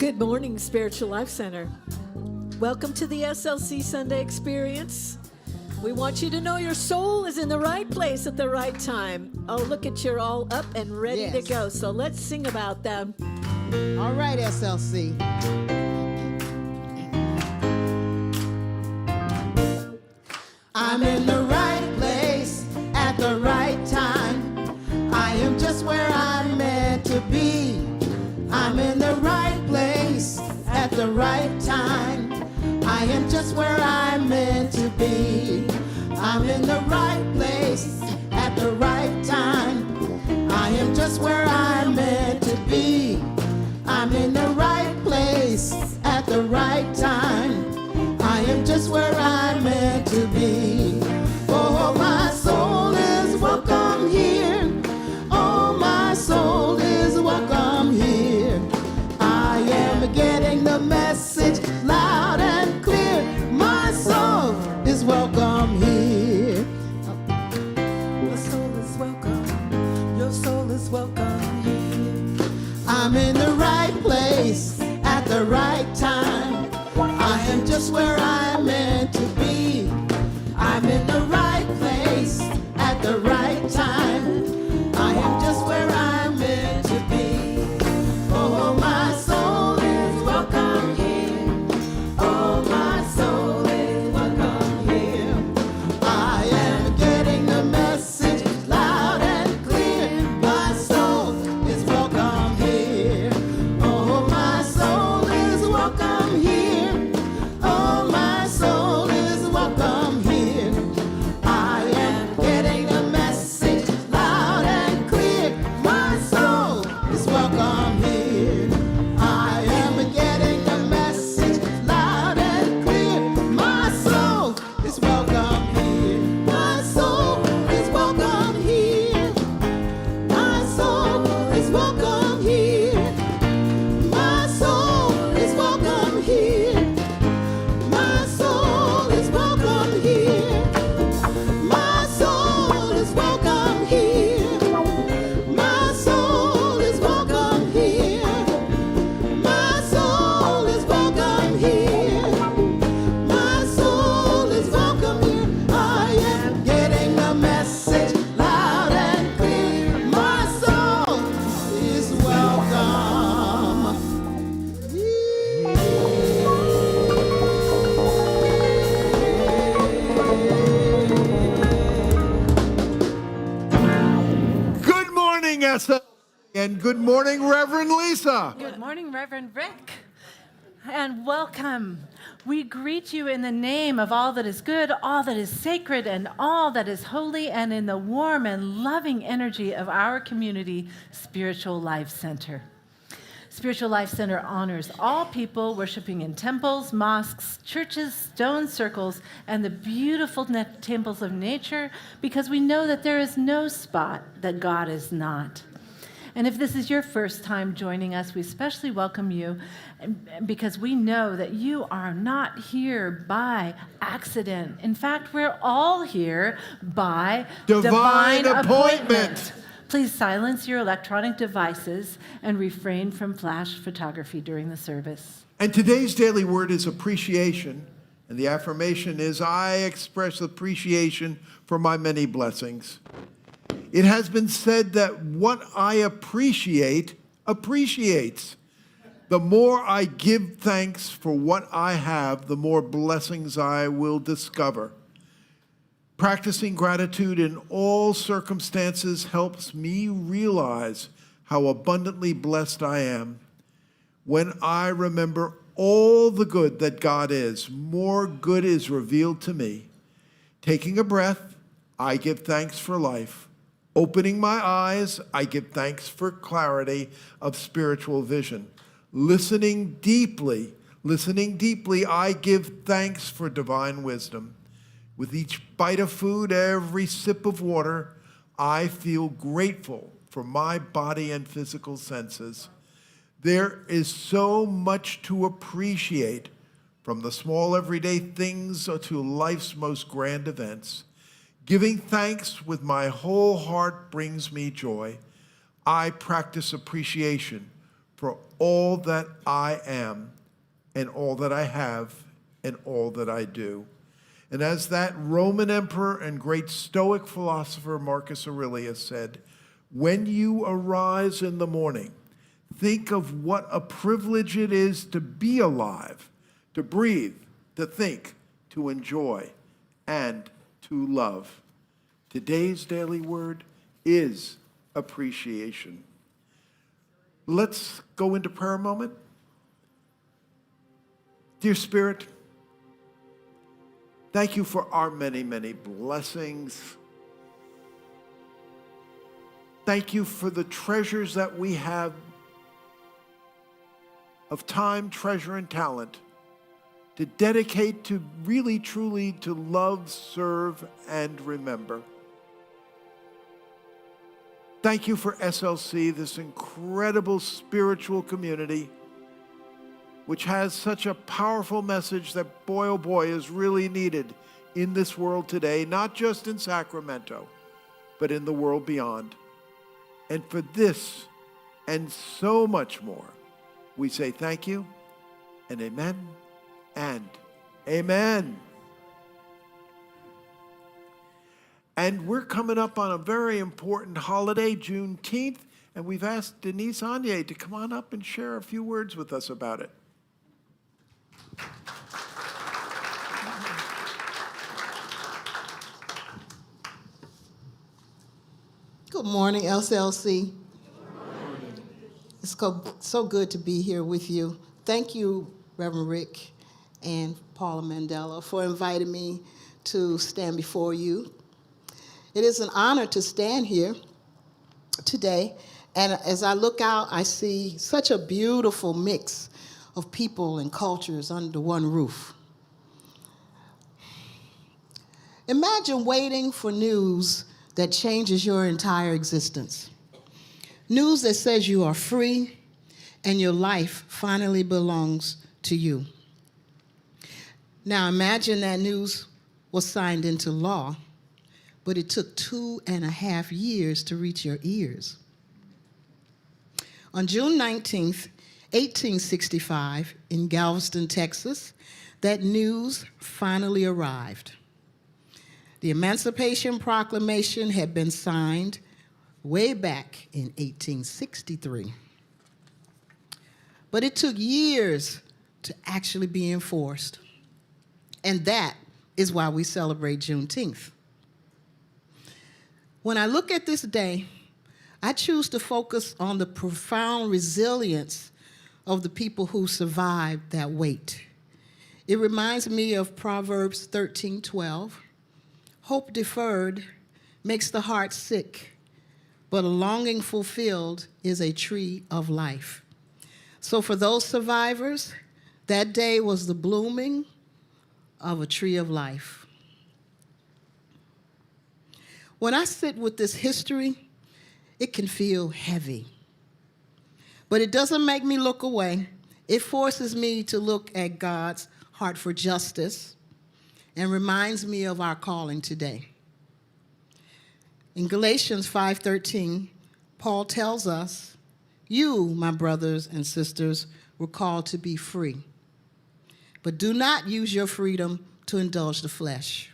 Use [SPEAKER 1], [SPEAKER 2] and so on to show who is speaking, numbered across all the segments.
[SPEAKER 1] Good morning, Spiritual Life Center. Welcome to the SLC Sunday Experience. We want you to know your soul is in the right place at the right time. Oh, look at you're all up and ready to go. So let's sing about them.
[SPEAKER 2] All right, SLC. I'm in the right place at the right time. I am just where I'm meant to be. I'm in the right place at the right time. I am just where I'm meant to be. I'm in the right place at the right time. I am just where I'm meant to be. I'm in the right place at the right time. I am just where I'm meant to be. Oh, my soul is welcome here. Oh, my soul is welcome here. I am getting the message loud and clear. My soul is welcome here. Your soul is welcome. Your soul is welcome here. I'm in the right place at the right time. I am just where I'm meant to be. I'm in the right place at the right time. I am just where I'm meant to be. Oh, my soul is welcome here. Oh, my soul is welcome here. I am getting the message loud and clear. My soul is welcome here. Oh, my soul is welcome here. Oh, my soul is welcome here. I am getting the message loud and clear. My soul is welcome here. I am getting the message loud and clear. My soul is welcome here. My soul is welcome here. My soul is welcome here. My soul is welcome here. My soul is welcome here. My soul is welcome here. My soul is welcome here. My soul is welcome here. My soul is welcome here. I am getting the message loud and clear. My soul is welcome.
[SPEAKER 3] Good morning, SLC, and good morning, Reverend Lisa.
[SPEAKER 4] Good morning, Reverend Rick, and welcome. We greet you in the name of all that is good, all that is sacred, and all that is holy, and in the warm and loving energy of our community, Spiritual Life Center. Spiritual Life Center honors all people worshiping in temples, mosques, churches, stone circles, and the beautiful temples of nature, because we know that there is no spot that God is not. And if this is your first time joining us, we especially welcome you because we know that you are not here by accident. In fact, we're all here by divine appointment. Please silence your electronic devices and refrain from flash photography during the service.
[SPEAKER 3] And today's daily word is appreciation, and the affirmation is, I express appreciation for my many blessings. It has been said that what I appreciate appreciates. The more I give thanks for what I have, the more blessings I will discover. Practicing gratitude in all circumstances helps me realize how abundantly blessed I am. When I remember all the good that God is, more good is revealed to me. Taking a breath, I give thanks for life. Opening my eyes, I give thanks for clarity of spiritual vision. Listening deeply, I give thanks for divine wisdom. With each bite of food, every sip of water, I feel grateful for my body and physical senses. There is so much to appreciate, from the small everyday things to life's most grand events. Giving thanks with my whole heart brings me joy. I practice appreciation for all that I am and all that I have and all that I do. And as that Roman emperor and great Stoic philosopher Marcus Aurelius said, when you arise in the morning, think of what a privilege it is to be alive, to breathe, to think, to enjoy, and to love. Today's daily word is appreciation. Let's go into prayer a moment. Dear Spirit, thank you for our many, many blessings. Thank you for the treasures that we have of time, treasure, and talent to dedicate to really, truly to love, serve, and remember. Thank you for SLC, this incredible spiritual community, which has such a powerful message that, boy, oh boy, is really needed in this world today, not just in Sacramento, but in the world beyond. And for this and so much more, we say thank you and amen and amen. And we're coming up on a very important holiday, Juneteenth, and we've asked Denise Anye to come on up and share a few words with us about it.
[SPEAKER 2] Good morning, SLC. It's so good to be here with you. Thank you, Reverend Rick and Paula Mandella, for inviting me to stand before you. It is an honor to stand here today, and as I look out, I see such a beautiful mix of people and cultures under one roof. Imagine waiting for news that changes your entire existence. News that says you are free and your life finally belongs to you. Now imagine that news was signed into law, but it took 2.5 years to reach your ears. On June 19th, 1865, in Galveston, Texas, that news finally arrived. The Emancipation Proclamation had been signed way back in 1863. But it took years to actually be enforced. And that is why we celebrate Juneteenth. When I look at this day, I choose to focus on the profound resilience of the people who survived that wait. It reminds me of Proverbs 13:12. Hope deferred makes the heart sick, but a longing fulfilled is a tree of life. So for those survivors, that day was the blooming of a tree of life. When I sit with this history, it can feel heavy. But it doesn't make me look away. It forces me to look at God's heart for justice and reminds me of our calling today. In Galatians 5:13, Paul tells us, "You, my brothers and sisters, were called to be free. But do not use your freedom to indulge the flesh.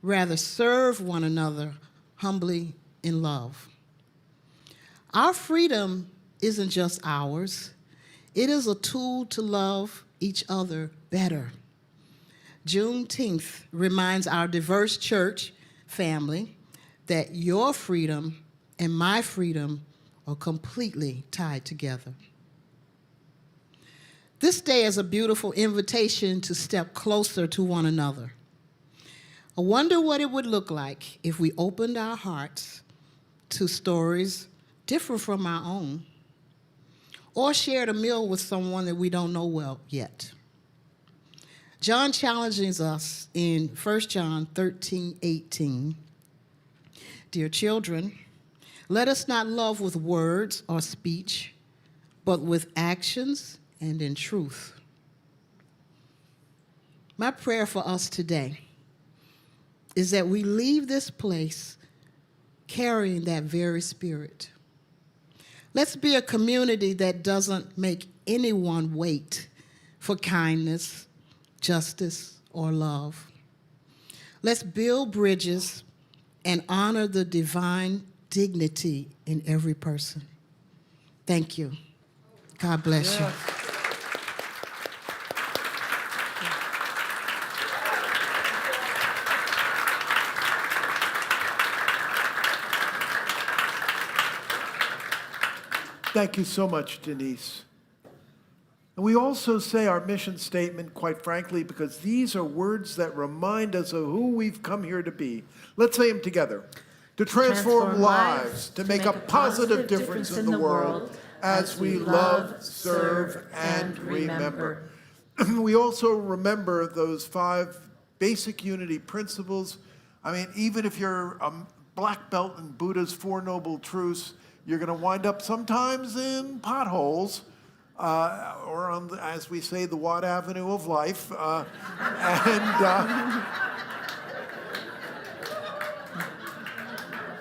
[SPEAKER 2] Rather, serve one another humbly in love." Our freedom isn't just ours. It is a tool to love each other better. Juneteenth reminds our diverse church family that your freedom and my freedom are completely tied together. This day is a beautiful invitation to step closer to one another. I wonder what it would look like if we opened our hearts to stories different from our own, or shared a meal with someone that we don't know well yet. John challenges us in 1 John 13:18. Dear children, let us not love with words or speech, but with actions and in truth. My prayer for us today is that we leave this place carrying that very spirit. Let's be a community that doesn't make anyone wait for kindness, justice, or love. Let's build bridges and honor the divine dignity in every person. Thank you. God bless you.
[SPEAKER 3] Thank you so much, Denise. And we also say our mission statement, quite frankly, because these are words that remind us of who we've come here to be. Let's say them together. To transform lives, to make a positive difference in the world as we love, serve, and remember. We also remember those 5 basic unity principles. I mean, even if you're a black belt in Buddha's 4 Noble Truths, you're going to wind up sometimes in potholes, or on, as we say, the Watt Avenue of life.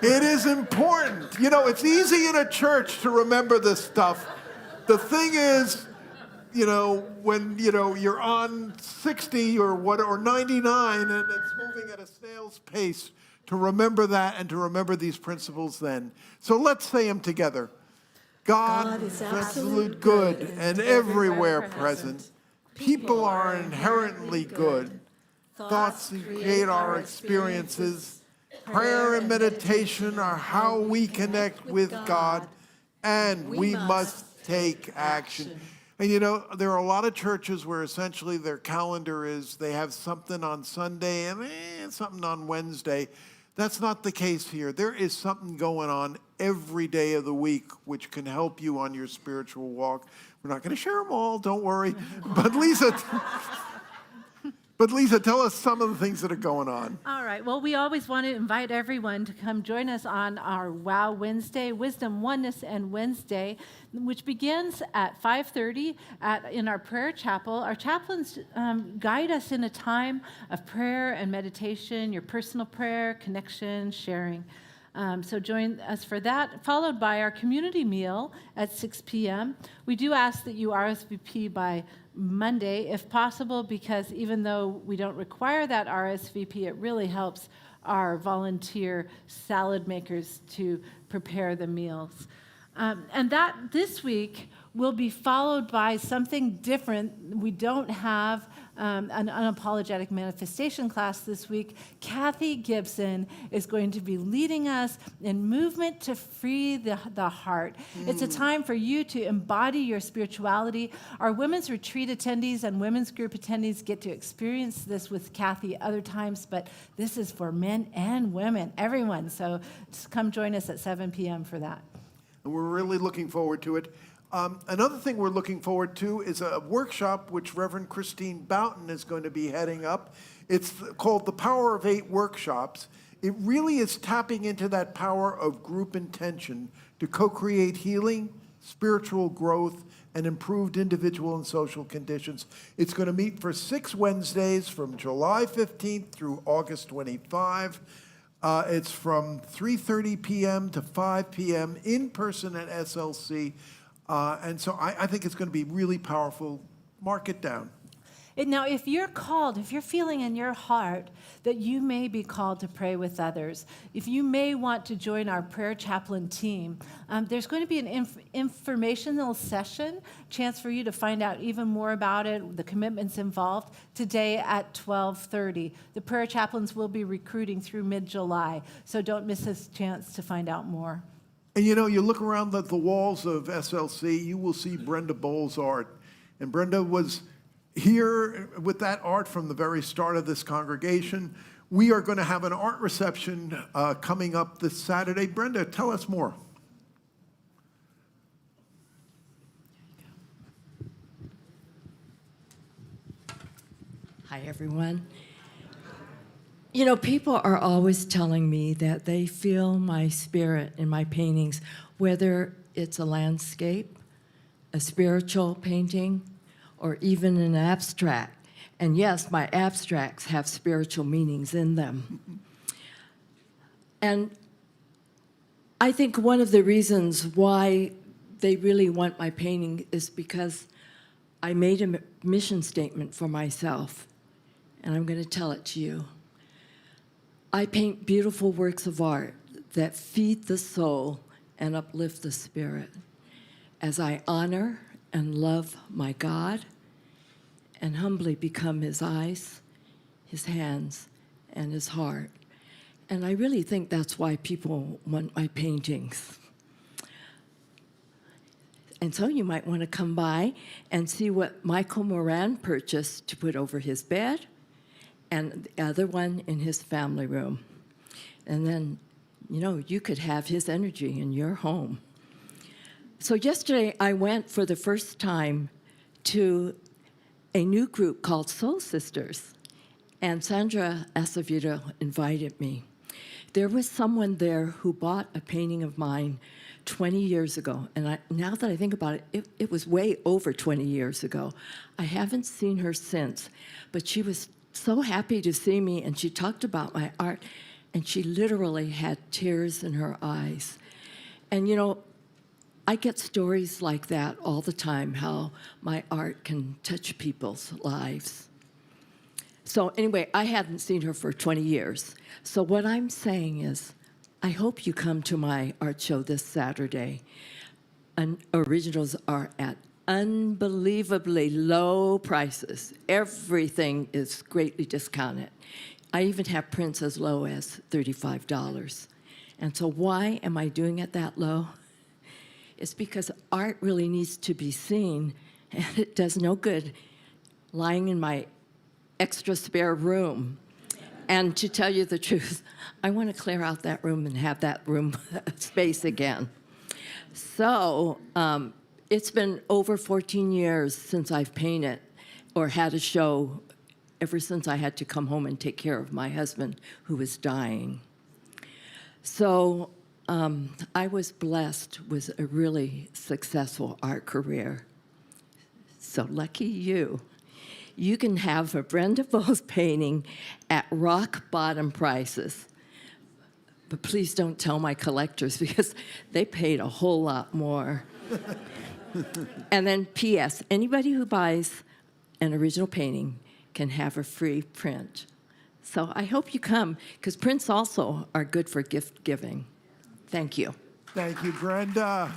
[SPEAKER 3] It is important. You know, it's easy in a church to remember this stuff. The thing is, you know, when, you know, you're on 60 or 99 and it's moving at a snail's pace, to remember that and to remember these principles then. So let's say them together. God is absolute good and everywhere present. People are inherently good. Thoughts create our experiences. Prayer and meditation are how we connect with God, and we must take action. And you know, there are a lot of churches where essentially their calendar is they have something on Sunday and something on Wednesday. That's not the case here. There is something going on every day of the week which can help you on your spiritual walk. We're not going to share them all, don't worry. But Lisa, tell us some of the things that are going on.
[SPEAKER 4] All right. Well, we always want to invite everyone to come join us on our Wow Wednesday, Wisdom, Oneness, and Wednesday, which begins at 5:30 in our prayer chapel. Our chaplains guide us in a time of prayer and meditation, your personal prayer, connection, sharing. So join us for that, followed by our community meal at 6 p.m. We do ask that you RSVP by Monday, if possible, because even though we don't require that RSVP, it really helps our volunteer salad makers to prepare the meals. And that this week will be followed by something different. We don't have an unapologetic manifestation class this week. Kathy Gibson is going to be leading us in movement to free the heart. It's a time for you to embody your spirituality. Our women's retreat attendees and women's group attendees get to experience this with Kathy other times, but this is for men and women, everyone. So just come join us at 7 p.m. for that.
[SPEAKER 3] And we're really looking forward to it. Another thing we're looking forward to is a workshop which Reverend Christine Boughton is going to be heading up. It's called the Power of 8 Workshops. It really is tapping into that power of group intention to co-create healing, spiritual growth, and improved individual and social conditions. It's going to meet for 6 Wednesdays from July 15th through August 25. It's from 3:30 p.m. to 5 p.m. in person at SLC. And so I think it's going to be really powerful. Mark it down.
[SPEAKER 4] Now, if you're called, if you're feeling in your heart that you may be called to pray with others, if you may want to join our prayer chaplain team, there's going to be an informational session, chance for you to find out even more about it, the commitments involved, today at 12:30. The prayer chaplains will be recruiting through mid-July, so don't miss this chance to find out more.
[SPEAKER 3] And you know, you look around the walls of SLC, you will see Brenda Bowles' art. And Brenda was here with that art from the very start of this congregation. We are going to have an art reception coming up this Saturday. Brenda, tell us more.
[SPEAKER 5] Hi, everyone. You know, people are always telling me that they feel my spirit in my paintings, whether it's a landscape, a spiritual painting, or even an abstract. And yes, my abstracts have spiritual meanings in them. And I think one of the reasons why they really want my painting is because I made a mission statement for myself, and I'm going to tell it to you. I paint beautiful works of art that feed the soul and uplift the spirit as I honor and love my God and humbly become his eyes, his hands, and his heart. And I really think that's why people want my paintings. And so you might want to come by and see what Michael Moran purchased to put over his bed and the other one in his family room. And then, you could have his energy in your home. So yesterday I went for the first time to a new group called Soul Sisters, and Sandra Acevedo invited me. There was someone there who bought a painting of mine 20 years ago, and now that I think about it, it was way over 20 years ago. I haven't seen her since, but she was so happy to see me, and she talked about my art, and she literally had tears in her eyes. And I get stories like that all the time, how my art can touch people's lives. So anyway, I hadn't seen her for 20 years. So what I'm saying is, I hope you come to my art show this Saturday. And originals are at unbelievably low prices. Everything is greatly discounted. I even have prints as low as $35. And so why am I doing it that low? It's because art really needs to be seen, and it does no good lying in my extra spare room. And to tell you the truth, I want to clear out that room and have that room space again. So it's been over 14 years since I've painted or had a show, ever since I had to come home and take care of my husband who was dying. So I was blessed with a really successful art career. So lucky you. You can have a Brenda Bowles painting at rock bottom prices. But please don't tell my collectors because they paid a whole lot more. And then P.S., anybody who buys an original painting can have a free print. So I hope you come, because prints also are good for gift giving. Thank you.
[SPEAKER 3] Thank you, Brenda.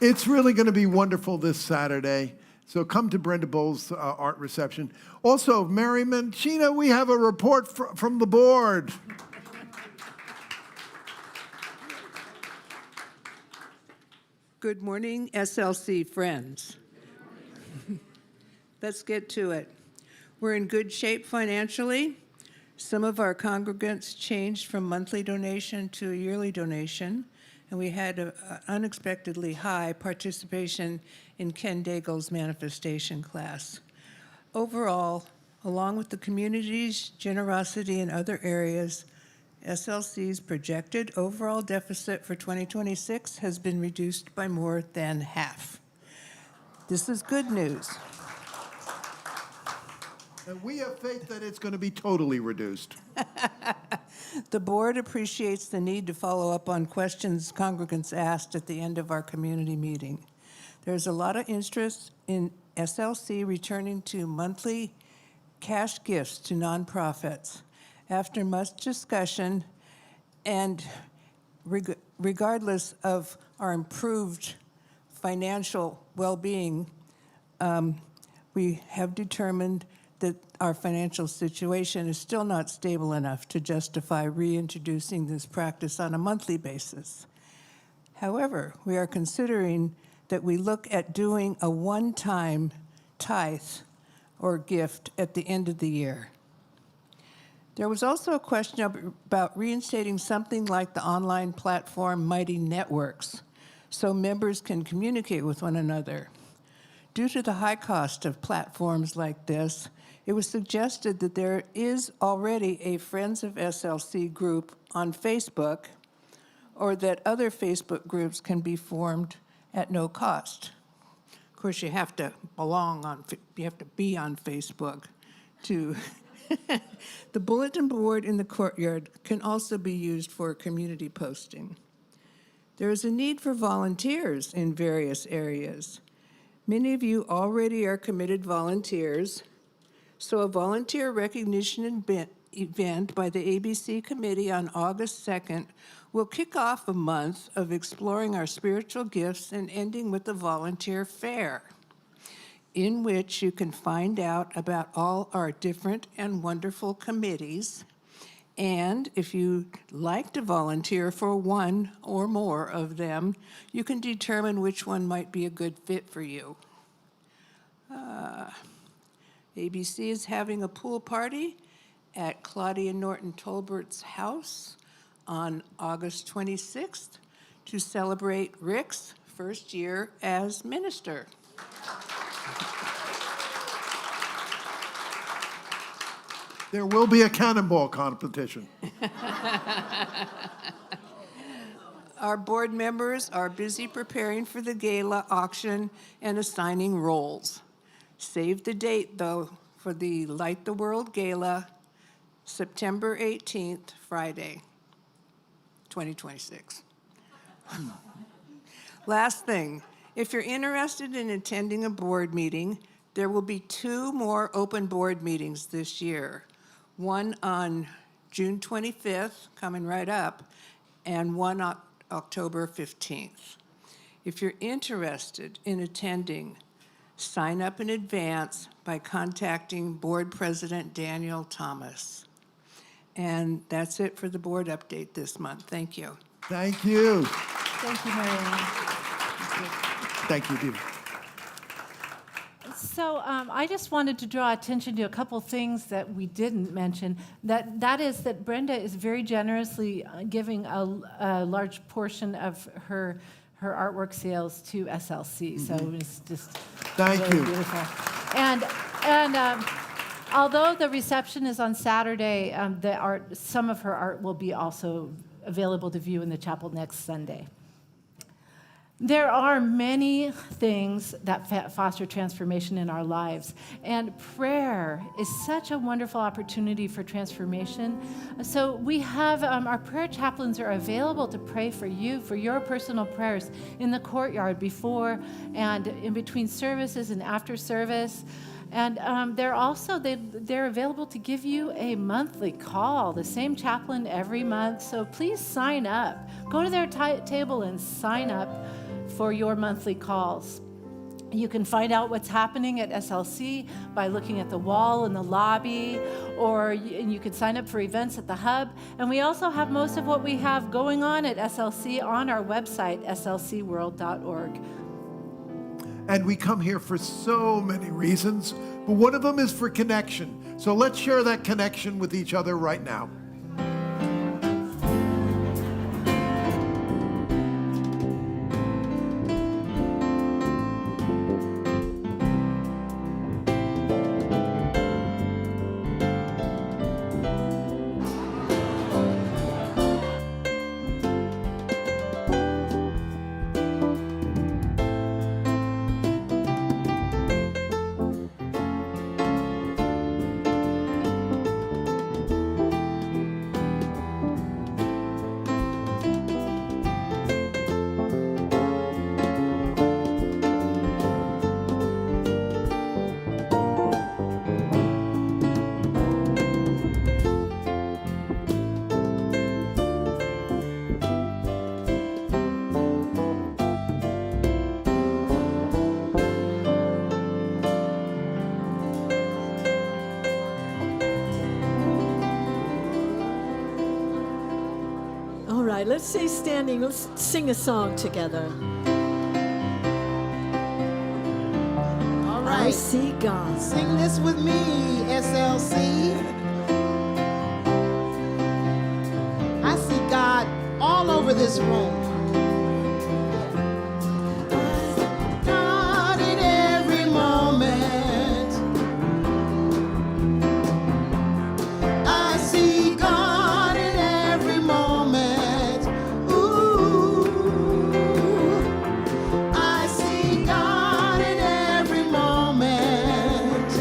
[SPEAKER 3] It's really going to be wonderful this Saturday. So come to Brenda Bowles' art reception. Also, Mary Mancina, we have a report from the board.
[SPEAKER 6] Good morning, SLC friends. Let's get to it. We're in good shape financially. Some of our congregants changed from monthly donation to a yearly donation, and we had an unexpectedly high participation in Ken Daigle's manifestation class. Overall, along with the community's generosity in other areas, SLC's projected overall deficit for 2026 has been reduced by more than half. This is good news.
[SPEAKER 3] And we have faith that it's going to be totally reduced.
[SPEAKER 6] The board appreciates the need to follow up on questions congregants asked at the end of our community meeting. There's a lot of interest in SLC returning to monthly cash gifts to nonprofits. After much discussion, and regardless of our improved financial well-being, we have determined that our financial situation is still not stable enough to justify reintroducing this practice on a monthly basis. However, we are considering that we look at doing a one-time tithe or gift at the end of the year. There was also a question about reinstating something like the online platform Mighty Networks so members can communicate with one another. Due to the high cost of platforms like this, it was suggested that there is already a Friends of SLC group on Facebook, or that other Facebook groups can be formed at no cost. Of course, you have to be on Facebook to The bulletin board in the courtyard can also be used for community posting. There is a need for volunteers in various areas. Many of you already are committed volunteers, so a volunteer recognition event by the ABC Committee on August 2nd will kick off a month of exploring our spiritual gifts and ending with a volunteer fair, in which you can find out about all our different and wonderful committees. And if you'd like to volunteer for one or more of them, you can determine which one might be a good fit for you. ABC is having a pool party at Claudia Norton Tolbert's house on August 26th to celebrate Rick's first year as minister.
[SPEAKER 3] There will be a cannonball competition.
[SPEAKER 6] Our board members are busy preparing for the gala auction and assigning roles. Save the date, though, for the Light the World Gala, September 18th, Friday, 2026. Last thing, if you're interested in attending a board meeting, there will be 2 more open board meetings this year. One on June 25th, coming right up, and one on October 15th. If you're interested in attending, sign up in advance by contacting Board President Daniel Thomas. And that's it for the board update this month. Thank you.
[SPEAKER 3] Thank you.
[SPEAKER 4] Thank you, Marianne.
[SPEAKER 3] Thank you, Dee.
[SPEAKER 4] So I just wanted to draw attention to a couple things that we didn't mention. That is that Brenda is very generously giving a large portion of her artwork sales to SLC. So it's just
[SPEAKER 3] Thank
[SPEAKER 4] really
[SPEAKER 3] you.
[SPEAKER 4] beautiful. And although the reception is on Saturday, some of her art will be also available to view in the chapel next Sunday. There are many things that foster transformation in our lives, and prayer is such a wonderful opportunity for transformation. So we have, our prayer chaplains are available to pray for you, for your personal prayers in the courtyard before and in between services and after service. And they're also, they're available to give you a monthly call, the same chaplain every month. So please sign up. Go to their table and sign up for your monthly calls. You can find out what's happening at SLC by looking at the wall in the lobby, or you can sign up for events at the hub. And we also have most of what we have going on at SLC on our website, slcworld.org.
[SPEAKER 3] And we come here for so many reasons, but one of them is for connection. So let's share that connection with each other right now.
[SPEAKER 1] All right, let's stay standing. Let's sing a song together.
[SPEAKER 2] All
[SPEAKER 1] I
[SPEAKER 2] right.
[SPEAKER 1] see God.
[SPEAKER 2] Sing this with me, SLC. I see God all over this room. God in every moment. I see God in every moment. Ooh. I see God in every moment.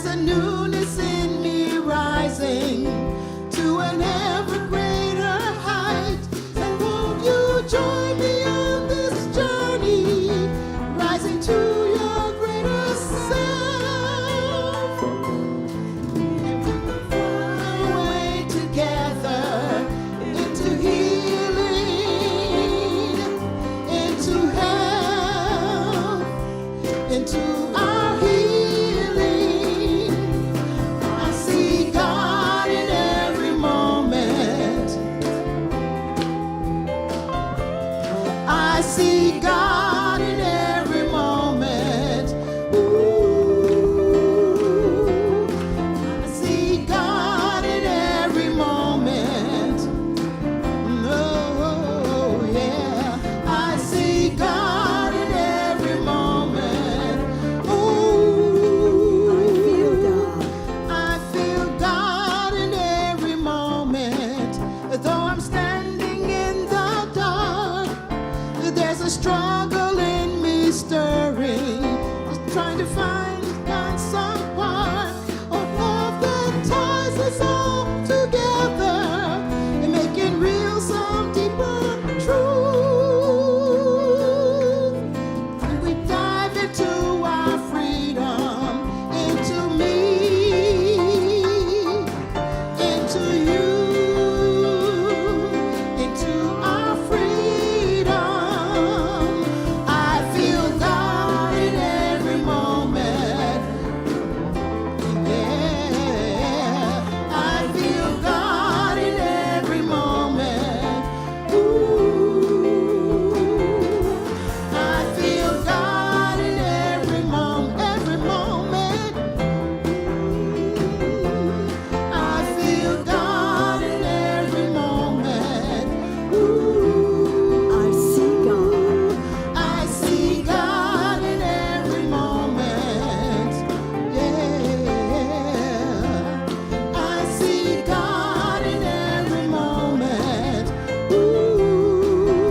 [SPEAKER 2] There's a newness in me rising to an ever greater height. And won't you join me on this journey, rising to your greater self? And we can fly away together into healing, into health, into our healing. I see God in every moment. I see God in every moment. Ooh, I see God in every moment. Oh, yeah. I see God in every moment. Ooh, I feel God in every moment. Though I'm standing in the dark, there's a struggle in me stirring, just trying to find some part of love that ties us all together and making real some deeper truth. And we dive into our freedom, into me, into you, into our freedom. I feel God in every moment. Yeah, I feel God in every moment. Ooh, I feel God in every moment, every moment. I feel God in every moment. Ooh,
[SPEAKER 1] I see God.
[SPEAKER 2] I see God in every moment. Yeah, I see God in every moment. Ooh,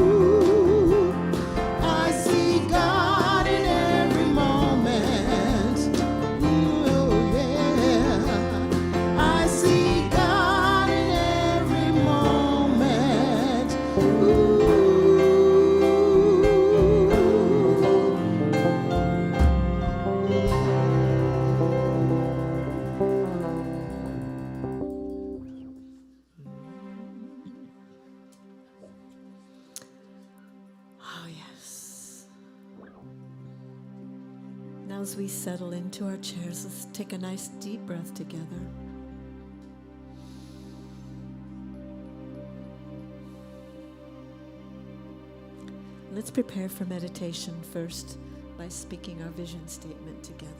[SPEAKER 2] I see God in every moment. Oh, yeah, I see God in every moment. Ooh.
[SPEAKER 1] Oh, yes. Now, as we settle into our chairs, let's take a nice deep breath together. Let's prepare for meditation first by speaking our vision statement together.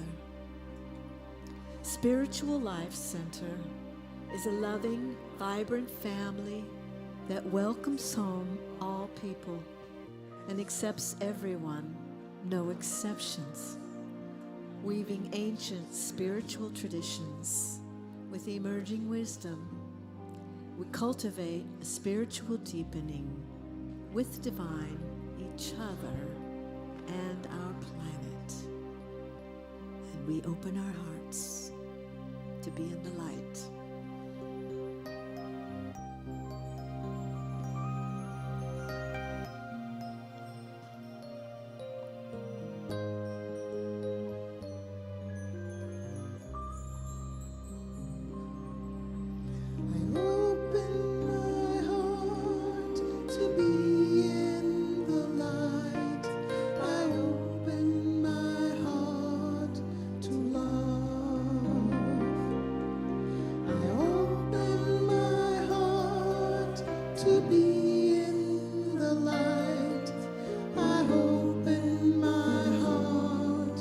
[SPEAKER 1] Spiritual Life Center is a loving, vibrant family that welcomes home all people and accepts everyone, no exceptions. Weaving ancient spiritual traditions with emerging wisdom, we cultivate a spiritual deepening with divine, each other, and our planet. And we open our hearts to be in the light.
[SPEAKER 2] I open my heart to be in the light. I open my heart to love. I open my heart to be in the light. I open my heart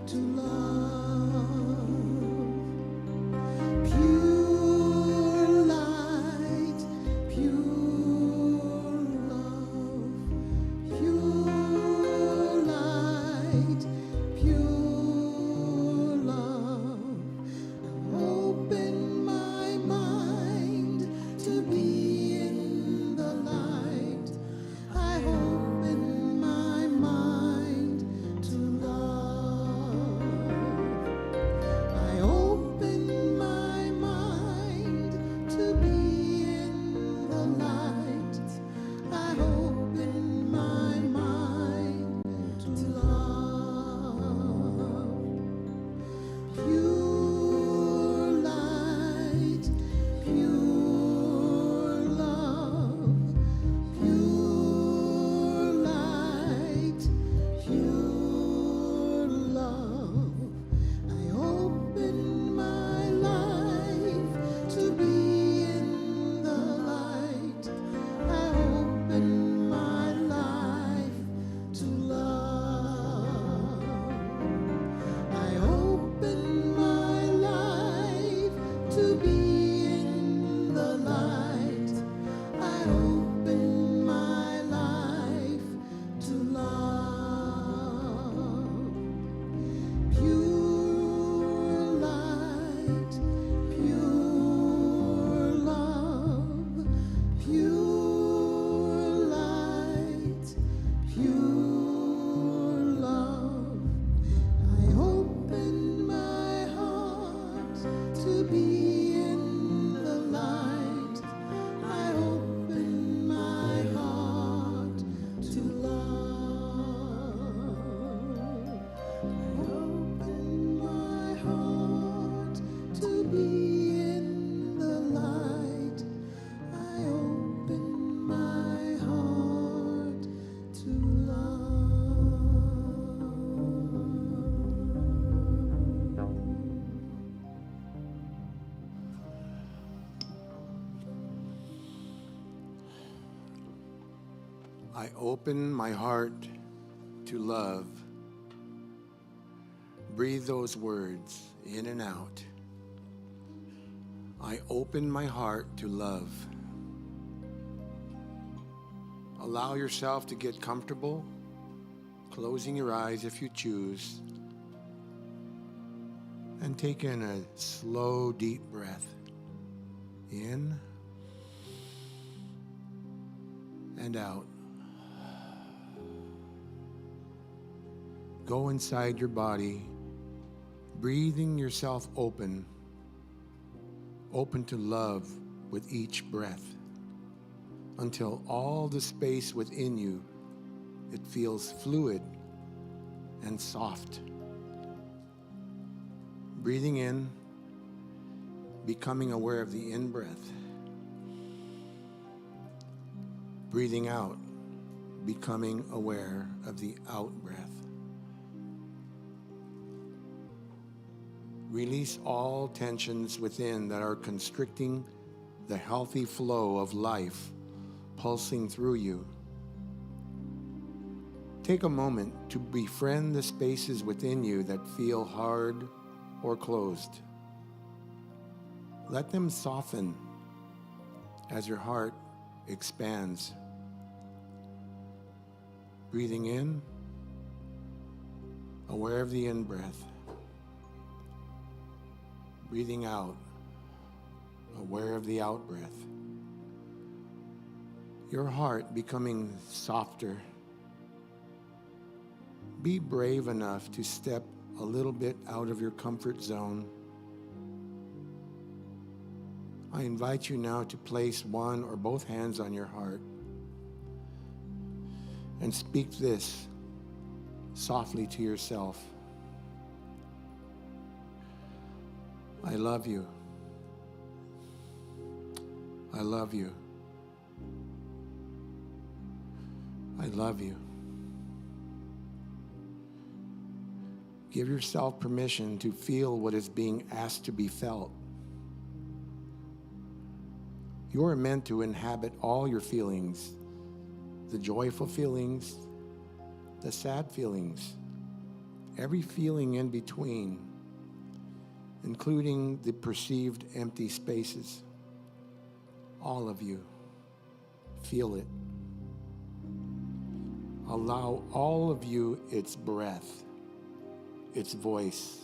[SPEAKER 2] to love. Pure light, pure love, pure light, pure love. Open my mind to be in the pure love, pure light, pure love. I open my heart to be in the light. I open my heart to love. I open my heart to be in the light. I open my heart to love.
[SPEAKER 7] I open my heart to love. Breathe those words in and out. I open my heart to love. Allow yourself to get comfortable, closing your eyes if you choose, and take in a slow, deep breath. In and out. Go inside your body, breathing yourself open to love with each breath, until all the space within you, it feels fluid and soft. Breathing in, becoming aware of the in-breath. Breathing out, becoming aware of the out-breath. Release all tensions within that are constricting the healthy flow of life pulsing through you. Take a moment to befriend the spaces within you that feel hard or closed. Let them soften as your heart expands. Breathing in, aware of the in-breath. Breathing out, aware of the out-breath. Your heart becoming softer. Be brave enough to step a little bit out of your comfort zone. I invite you now to place one or both hands on your heart and speak this softly to yourself. I love you. I love you. I love you. Give yourself permission to feel what is being asked to be felt. You are meant to inhabit all your feelings, the joyful feelings, the sad feelings, every feeling in between, including the perceived empty spaces. All of you, feel it. Allow all of you its breath, its voice.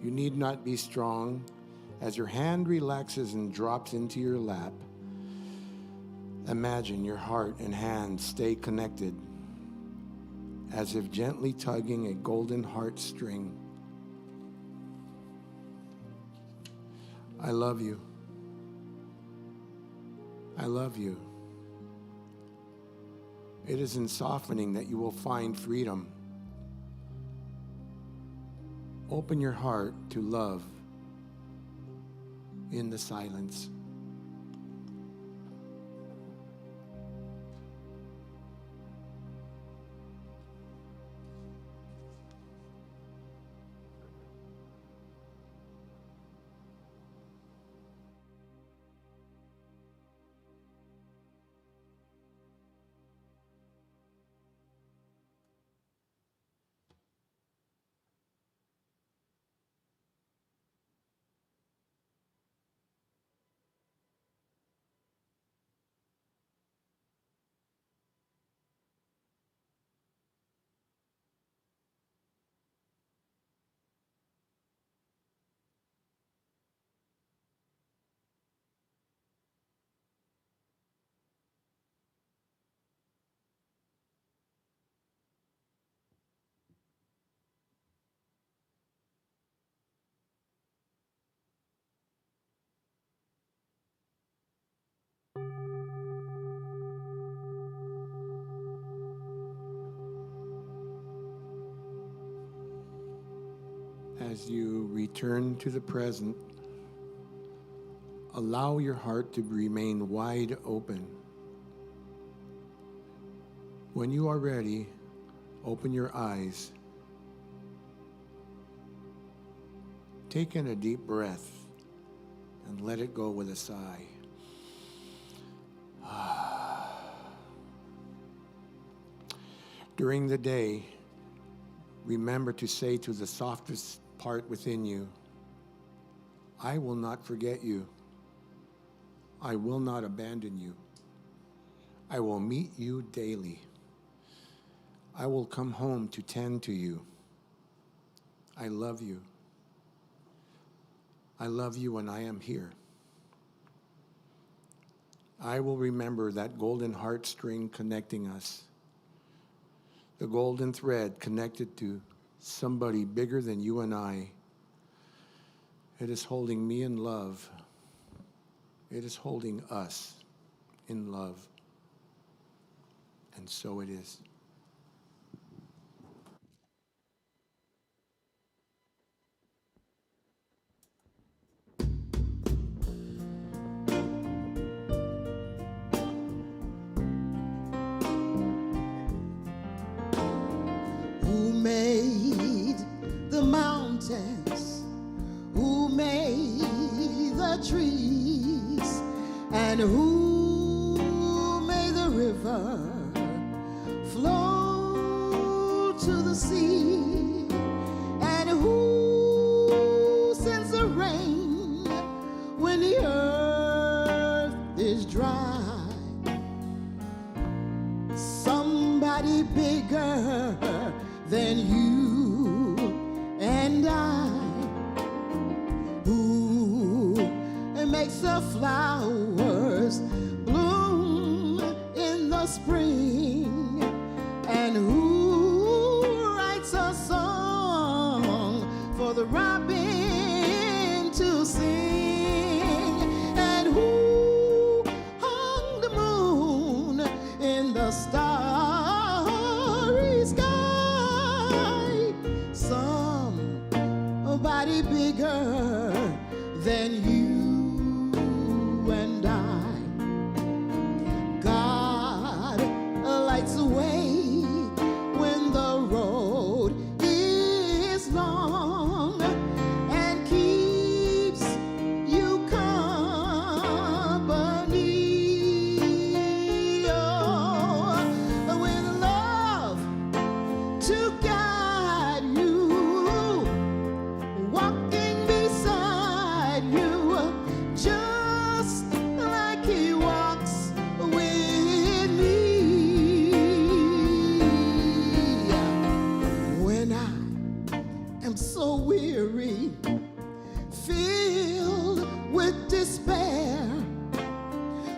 [SPEAKER 7] You need not be strong. As your hand relaxes and drops into your lap, imagine your heart and hand stay connected, as if gently tugging a golden heartstring. I love you. I love you. It is in softening that you will find freedom. Open your heart to love in the silence. As you return to the present, allow your heart to remain wide open. When you are ready, open your eyes. Take in a deep breath and let it go with a sigh. During the day, remember to say to the softest part within you, I will not forget you. I will not abandon you. I will meet you daily. I will come home to tend to you. I love you. I love you when I am here. I will remember that golden heartstring connecting us, the golden thread connected to somebody bigger than you and I. It is holding me in love. It is holding us in love. And so it is.
[SPEAKER 2] Who made the mountains? Who made the trees? And who made the river flow to the sea? And who sends the rain when the earth is dry? Somebody bigger than you and I, who makes the flowers bloom in the spring, and who writes a song for the robin to sing, and who hung the moon in the starry sky. Somebody bigger than you and I. God lights the way when the road is long and keeps you company. Oh, with love to guide you, walking beside you, just like he walks with me. When I am so weary, filled with despair,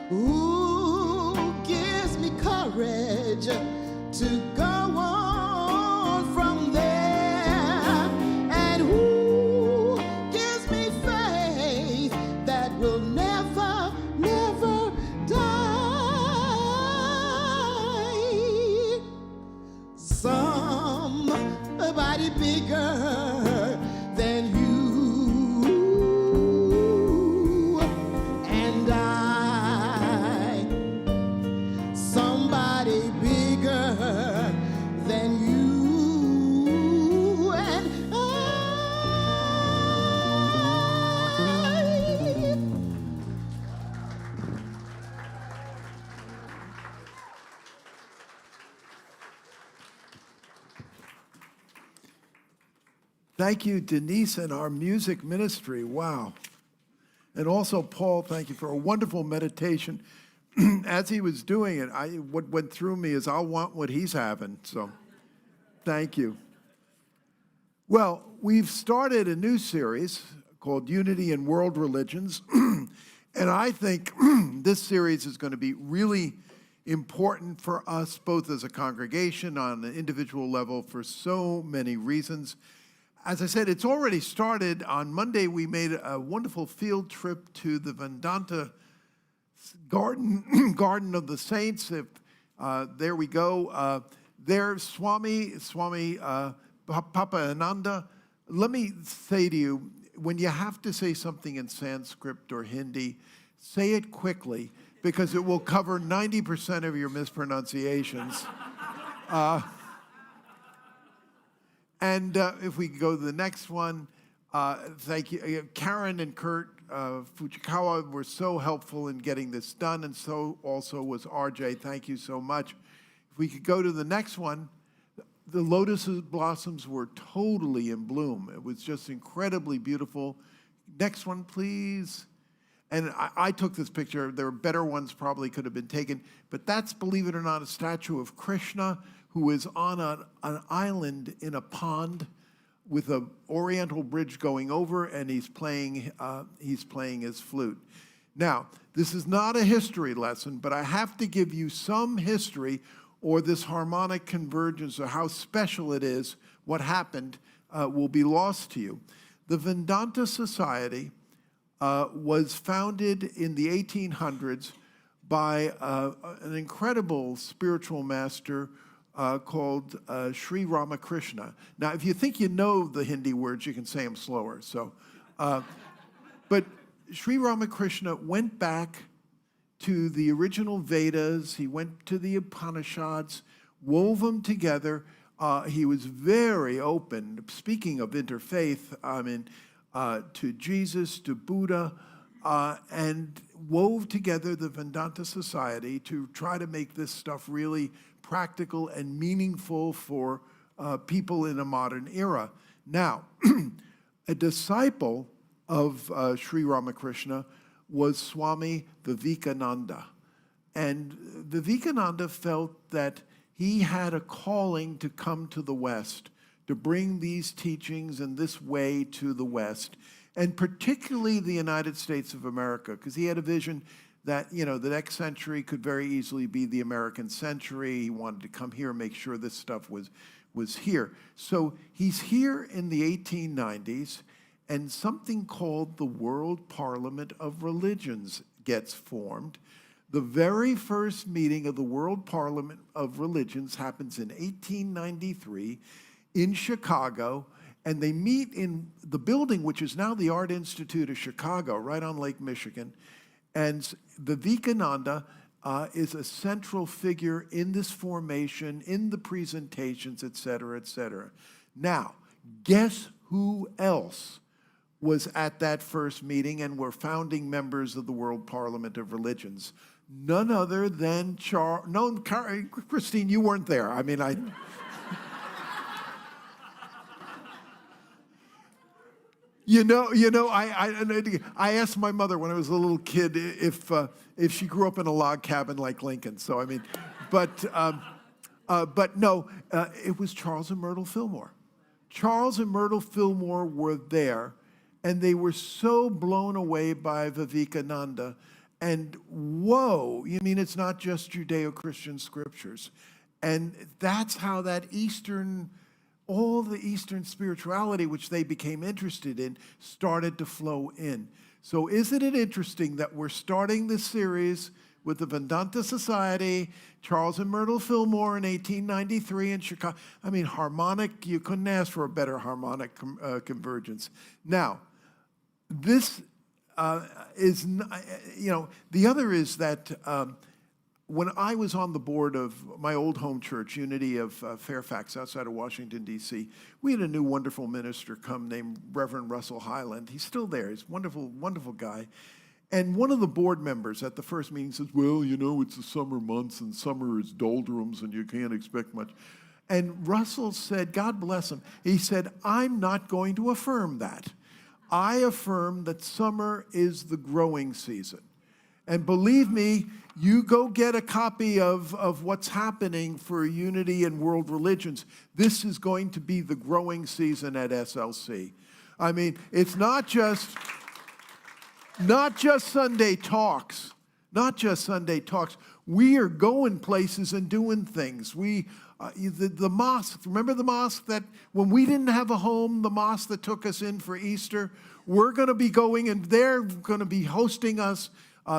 [SPEAKER 2] who gives me courage to go on from there, and who gives me faith that will never, never die. Somebody bigger than you and I. Somebody bigger than you and I.
[SPEAKER 3] Thank you, Denise, and our music ministry. Wow. And also, Paul, thank you for a wonderful meditation. As he was doing it, what went through me is I'll want what he's having. So thank you. Well, we've started a new series called Unity in World Religions. And I think this series is going to be really important for us, both as a congregation on an individual level, for so many reasons. As I said, it's already started. On Monday, we made a wonderful field trip to the Vedanta Garden of the Saints. There we go. There, Swami Papananda let me say to you, when you have to say something in Sanskrit or Hindi, say it quickly, because it will cover 90% of your mispronunciations. And if we go to the next one, thank you. Karen and Kurt Fujikawa were so helpful in getting this done, and so also was RJ. Thank you so much. If we could go to the next one, the lotus blossoms were totally in bloom. It was just incredibly beautiful. Next one, please. And I took this picture. There were better ones probably could have been taken, but that's, believe it or not, a statue of Krishna who is on an island in a pond with an oriental bridge going over, and he's playing his flute. Now, this is not a history lesson, but I have to give you some history, or this harmonic convergence, or how special it is, what happened, will be lost to you. The Vedanta Society was founded in the 1800s by an incredible spiritual master called Sri Ramakrishna. Now, if you think you know the Hindi words, you can say them slower. So, but Sri Ramakrishna went back to the original Vedas. He went to the Upanishads, wove them together. He was very open, speaking of interfaith, to Jesus, to Buddha, and wove together the Vedanta Society to try to make this stuff really practical and meaningful for people in a modern era. Now, a disciple of Sri Ramakrishna was Swami Vivekananda. And Vivekananda felt that he had a calling to come to the West, to bring these teachings and this way to the West, and particularly the United States of America, because he had a vision that, the next century could very easily be the American century. He wanted to come here and make sure this stuff was here. So he's here in the 1890s, and something called the World Parliament of Religions gets formed. The very first meeting of the World Parliament of Religions happens in 1893 in Chicago, and they meet in the building, which is now the Art Institute of Chicago, right on Lake Michigan. And Vivekananda is a central figure in this formation, in the presentations, et cetera, et cetera. Now, guess who else was at that first meeting and were founding members of the World Parliament of Religions? None other than Christine, you weren't there. I mean, I asked my mother when I was a little kid if she grew up in a log cabin like Lincoln. So I mean, but no, it was Charles and Myrtle Fillmore. Charles and Myrtle Fillmore were there, and they were so blown away by Vivekananda. And whoa, you mean it's not just Judeo-Christian scriptures. And that's how that all the Eastern spirituality, which they became interested in, started to flow in. So isn't it interesting that we're starting this series with the Vedanta Society, Charles and Myrtle Fillmore in 1893 in Chicago. I mean, harmonic, you couldn't ask for a better harmonic convergence. Now, this is, the other is that when I was on the board of my old home church, Unity of Fairfax, outside of Washington, D.C., we had a new wonderful minister come named Reverend Russell Highland. He's still there. He's a wonderful, wonderful guy. And one of the board members at the first meeting says, well, it's the summer months, and summer is doldrums, and you can't expect much. And Russell said, God bless him, he said, I'm not going to affirm that. I affirm that summer is the growing season. And believe me, you go get a copy of what's happening for Unity and World Religions. This is going to be the growing season at SLC. I mean, it's not just Sunday talks. Not just Sunday talks. We are going places and doing things. The mosque, remember the mosque that when we didn't have a home, the mosque that took us in for Easter? We're going to be going, and they're going to be hosting us.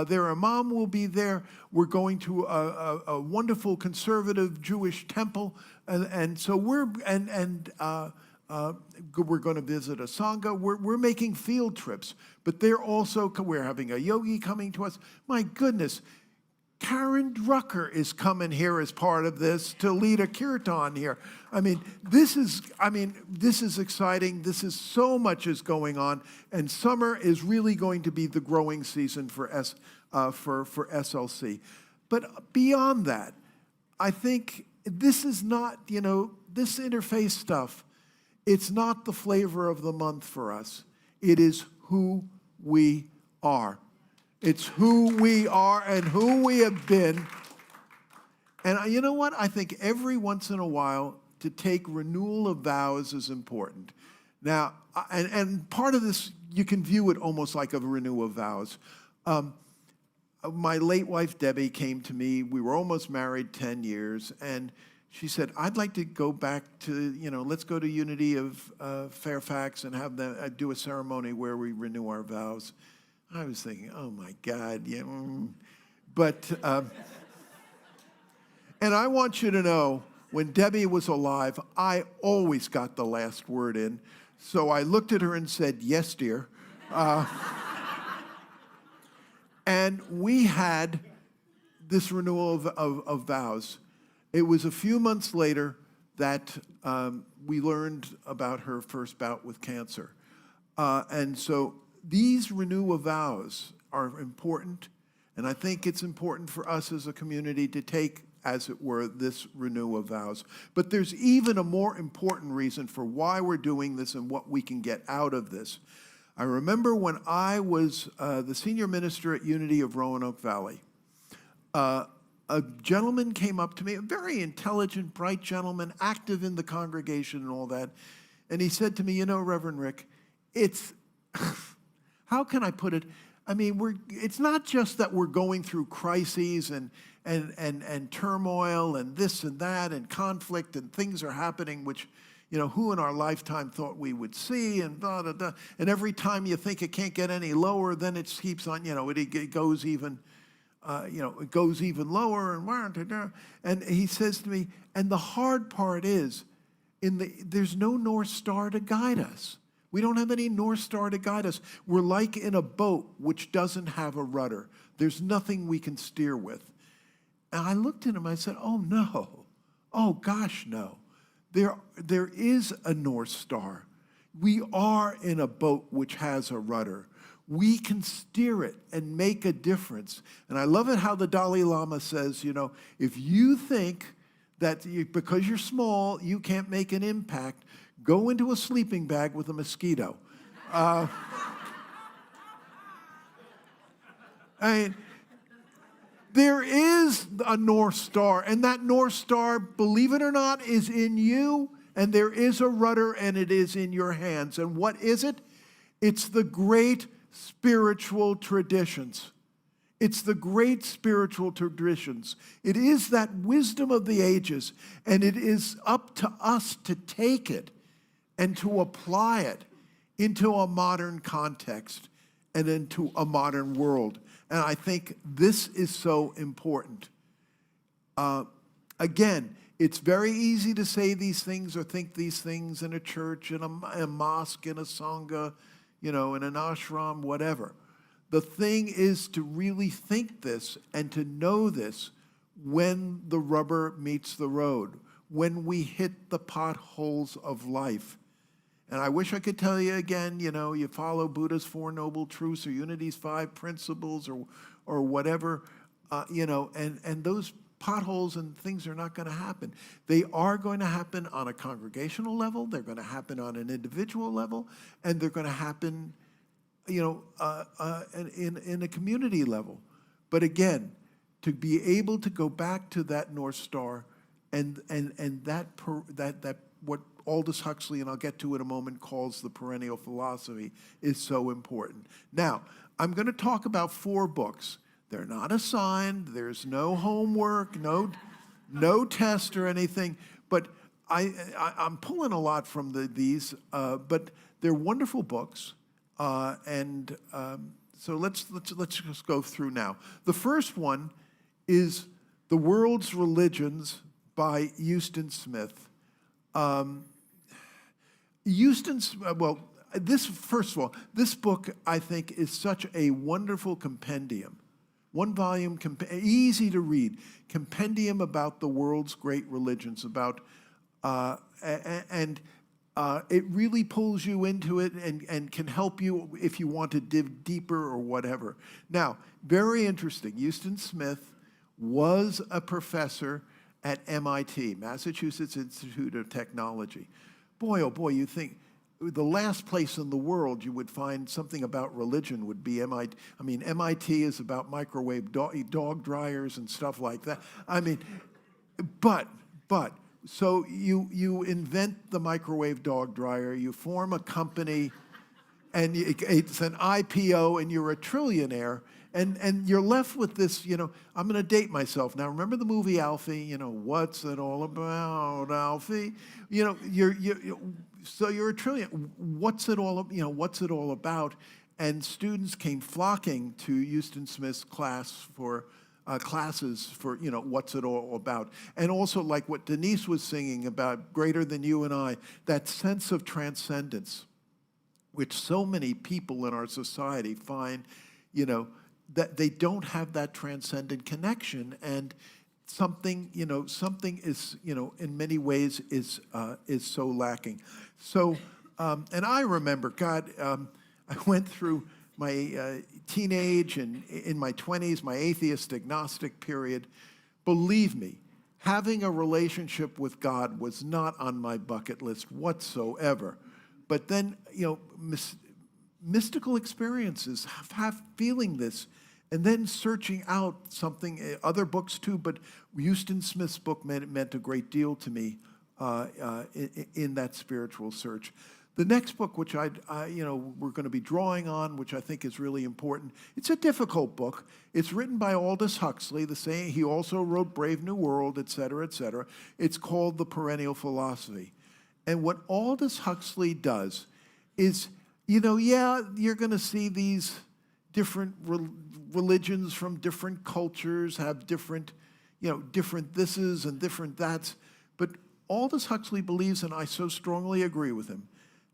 [SPEAKER 3] Their imam will be there. We're going to a wonderful conservative Jewish temple, and so we're we're going to visit a Sangha. We're making field trips, but we're having a yogi coming to us. My goodness, Karen Drucker is coming here as part of this to lead a kirtan here. This is exciting. This is so much is going on, and summer is really going to be the growing season for SLC. But beyond that, I think this is not, this interfaith stuff. It's not the flavor of the month for us. It is who we are. It's who we are and who we have been. And you know what? I think every once in a while to take renewal of vows is important. Now, and part of this, you can view it almost like a renewal of vows. My late wife, Debbie, came to me. We were almost married 10 years, and she said, I'd like to go back to, let's go to Unity of Fairfax and have them do a ceremony where we renew our vows. I was thinking, oh my God, yeah. But, and I want you to know, when Debbie was alive, I always got the last word in. So I looked at her and said, yes, dear. And we had this renewal of vows. It was a few months later that we learned about her first bout with cancer. And so these renewal of vows are important, and I think it's important for us as a community to take, as it were, this renewal of vows. But there's even a more important reason for why we're doing this and what we can get out of this. I remember when I was the senior minister at Unity of Roanoke Valley, a gentleman came up to me, a very intelligent, bright gentleman, active in the congregation and all that, and he said to me, Reverend Rick, it's, how can I put it? It's not just that we're going through crises and turmoil and this and that and conflict and things are happening which, who in our lifetime thought we would see and da da da. And every time you think it can't get any lower, then it keeps on, it goes even, it goes even lower and he says to me, and the hard part is, there's no North Star to guide us. We don't have any North Star to guide us. We're like in a boat which doesn't have a rudder. There's nothing we can steer with. And I looked at him, I said, oh no, oh gosh, no. There is a North Star. We are in a boat which has a rudder. We can steer it and make a difference. And I love it how the Dalai Lama says, if you think that because you're small, you can't make an impact, go into a sleeping bag with a mosquito. There is a North Star, and that North Star, believe it or not, is in you, and there is a rudder, and it is in your hands. And what is it? It's the great spiritual traditions. It's the great spiritual traditions. It is that wisdom of the ages, and it is up to us to take it and to apply it into a modern context and into a modern world. And I think this is so important. Again, it's very easy to say these things or think these things in a church, in a mosque, in a sangha, in an ashram, whatever. The thing is to really think this and to know this when the rubber meets the road, when we hit the potholes of life. And I wish I could tell you again, you follow Buddha's Four Noble Truths or Unity's 5 Principles or whatever, and those potholes and things are not going to happen. They are going to happen on a congregational level, they're going to happen on an individual level, and they're going to happen, in a community level. But again, to be able to go back to that North Star and that what Aldous Huxley, and I'll get to it in a moment, calls the perennial philosophy, is so important. Now, I'm going to talk about 4 books. They're not assigned. There's no homework, no test or anything. But I'm pulling a lot from these, but they're wonderful books. So let's just go through now. The first one is The World's Religions by Houston Smith. First of all, this book, I think, is such a wonderful compendium. One volume, easy to read, compendium about the world's great religions, it really pulls you into it and can help you if you want to dig deeper or whatever. Now, very interesting, Houston Smith was a professor at MIT, Massachusetts Institute of Technology. Boy, oh boy, you think the last place in the world you would find something about religion would be MIT. I mean, MIT is about microwave dog dryers and stuff like that. I mean, but so you invent the microwave dog dryer, you form a company, and it's an IPO, and you're a trillionaire, and you're left with this, I'm going to date myself. Now, remember the movie Alfie? What's it all about, Alfie? So you're a trillionaire. What's it all about? And students came flocking to Houston Smith's classes for what's it all about. And also, like what Denise was singing about, greater than you and I, that sense of transcendence, which so many people in our society find, that they don't have that transcendent connection, and something is, in many ways is so lacking. So, and I remember, I went through my teenage and in my 20s, my atheist agnostic period. Believe me, having a relationship with God was not on my bucket list whatsoever. But then, mystical experiences, have feeling this, and then searching out something, other books too, but Houston Smith's book meant a great deal to me in that spiritual search. The next book, which we're going to be drawing on, which I think is really important, it's a difficult book. It's written by Aldous Huxley, he also wrote Brave New World, et cetera, et cetera. It's called The Perennial Philosophy. And what Aldous Huxley does is, you're going to see these different religions from different cultures have different thises and different that's. But Aldous Huxley believes, and I so strongly agree with him,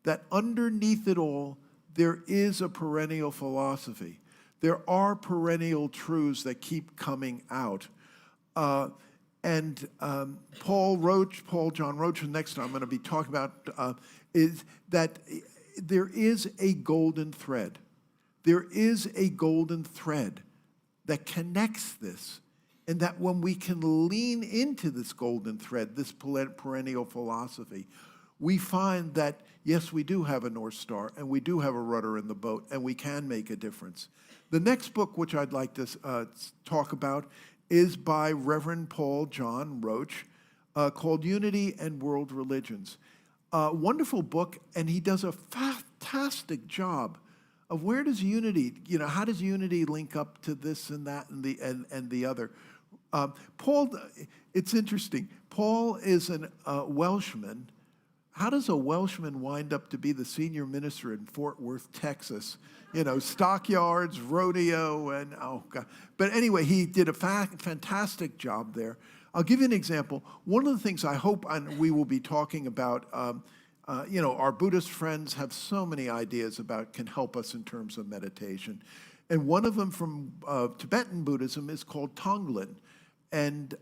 [SPEAKER 3] that underneath it all, there is a perennial philosophy. There are perennial truths that keep coming out. Paul John Roach, the next time I'm going to be talking about, is that there is a golden thread. There is a golden thread that connects this, and that when we can lean into this golden thread, this perennial philosophy, we find that, yes, we do have a North Star, and we do have a rudder in the boat, and we can make a difference. The next book, which I'd like to talk about, is by Reverend Paul John Roach, called Unity and World Religions. Wonderful book, and he does a fantastic job of where does unity, how does unity link up to this and that and the other. Paul, it's interesting. Paul is a Welshman. How does a Welshman wind up to be the senior minister in Fort Worth, Texas? Stockyards, rodeo, and oh God. But anyway, he did a fantastic job there. I'll give you an example. One of the things I hope we will be talking about, our Buddhist friends have so many ideas can help us in terms of meditation. And one of them from Tibetan Buddhism is called Tonglen. And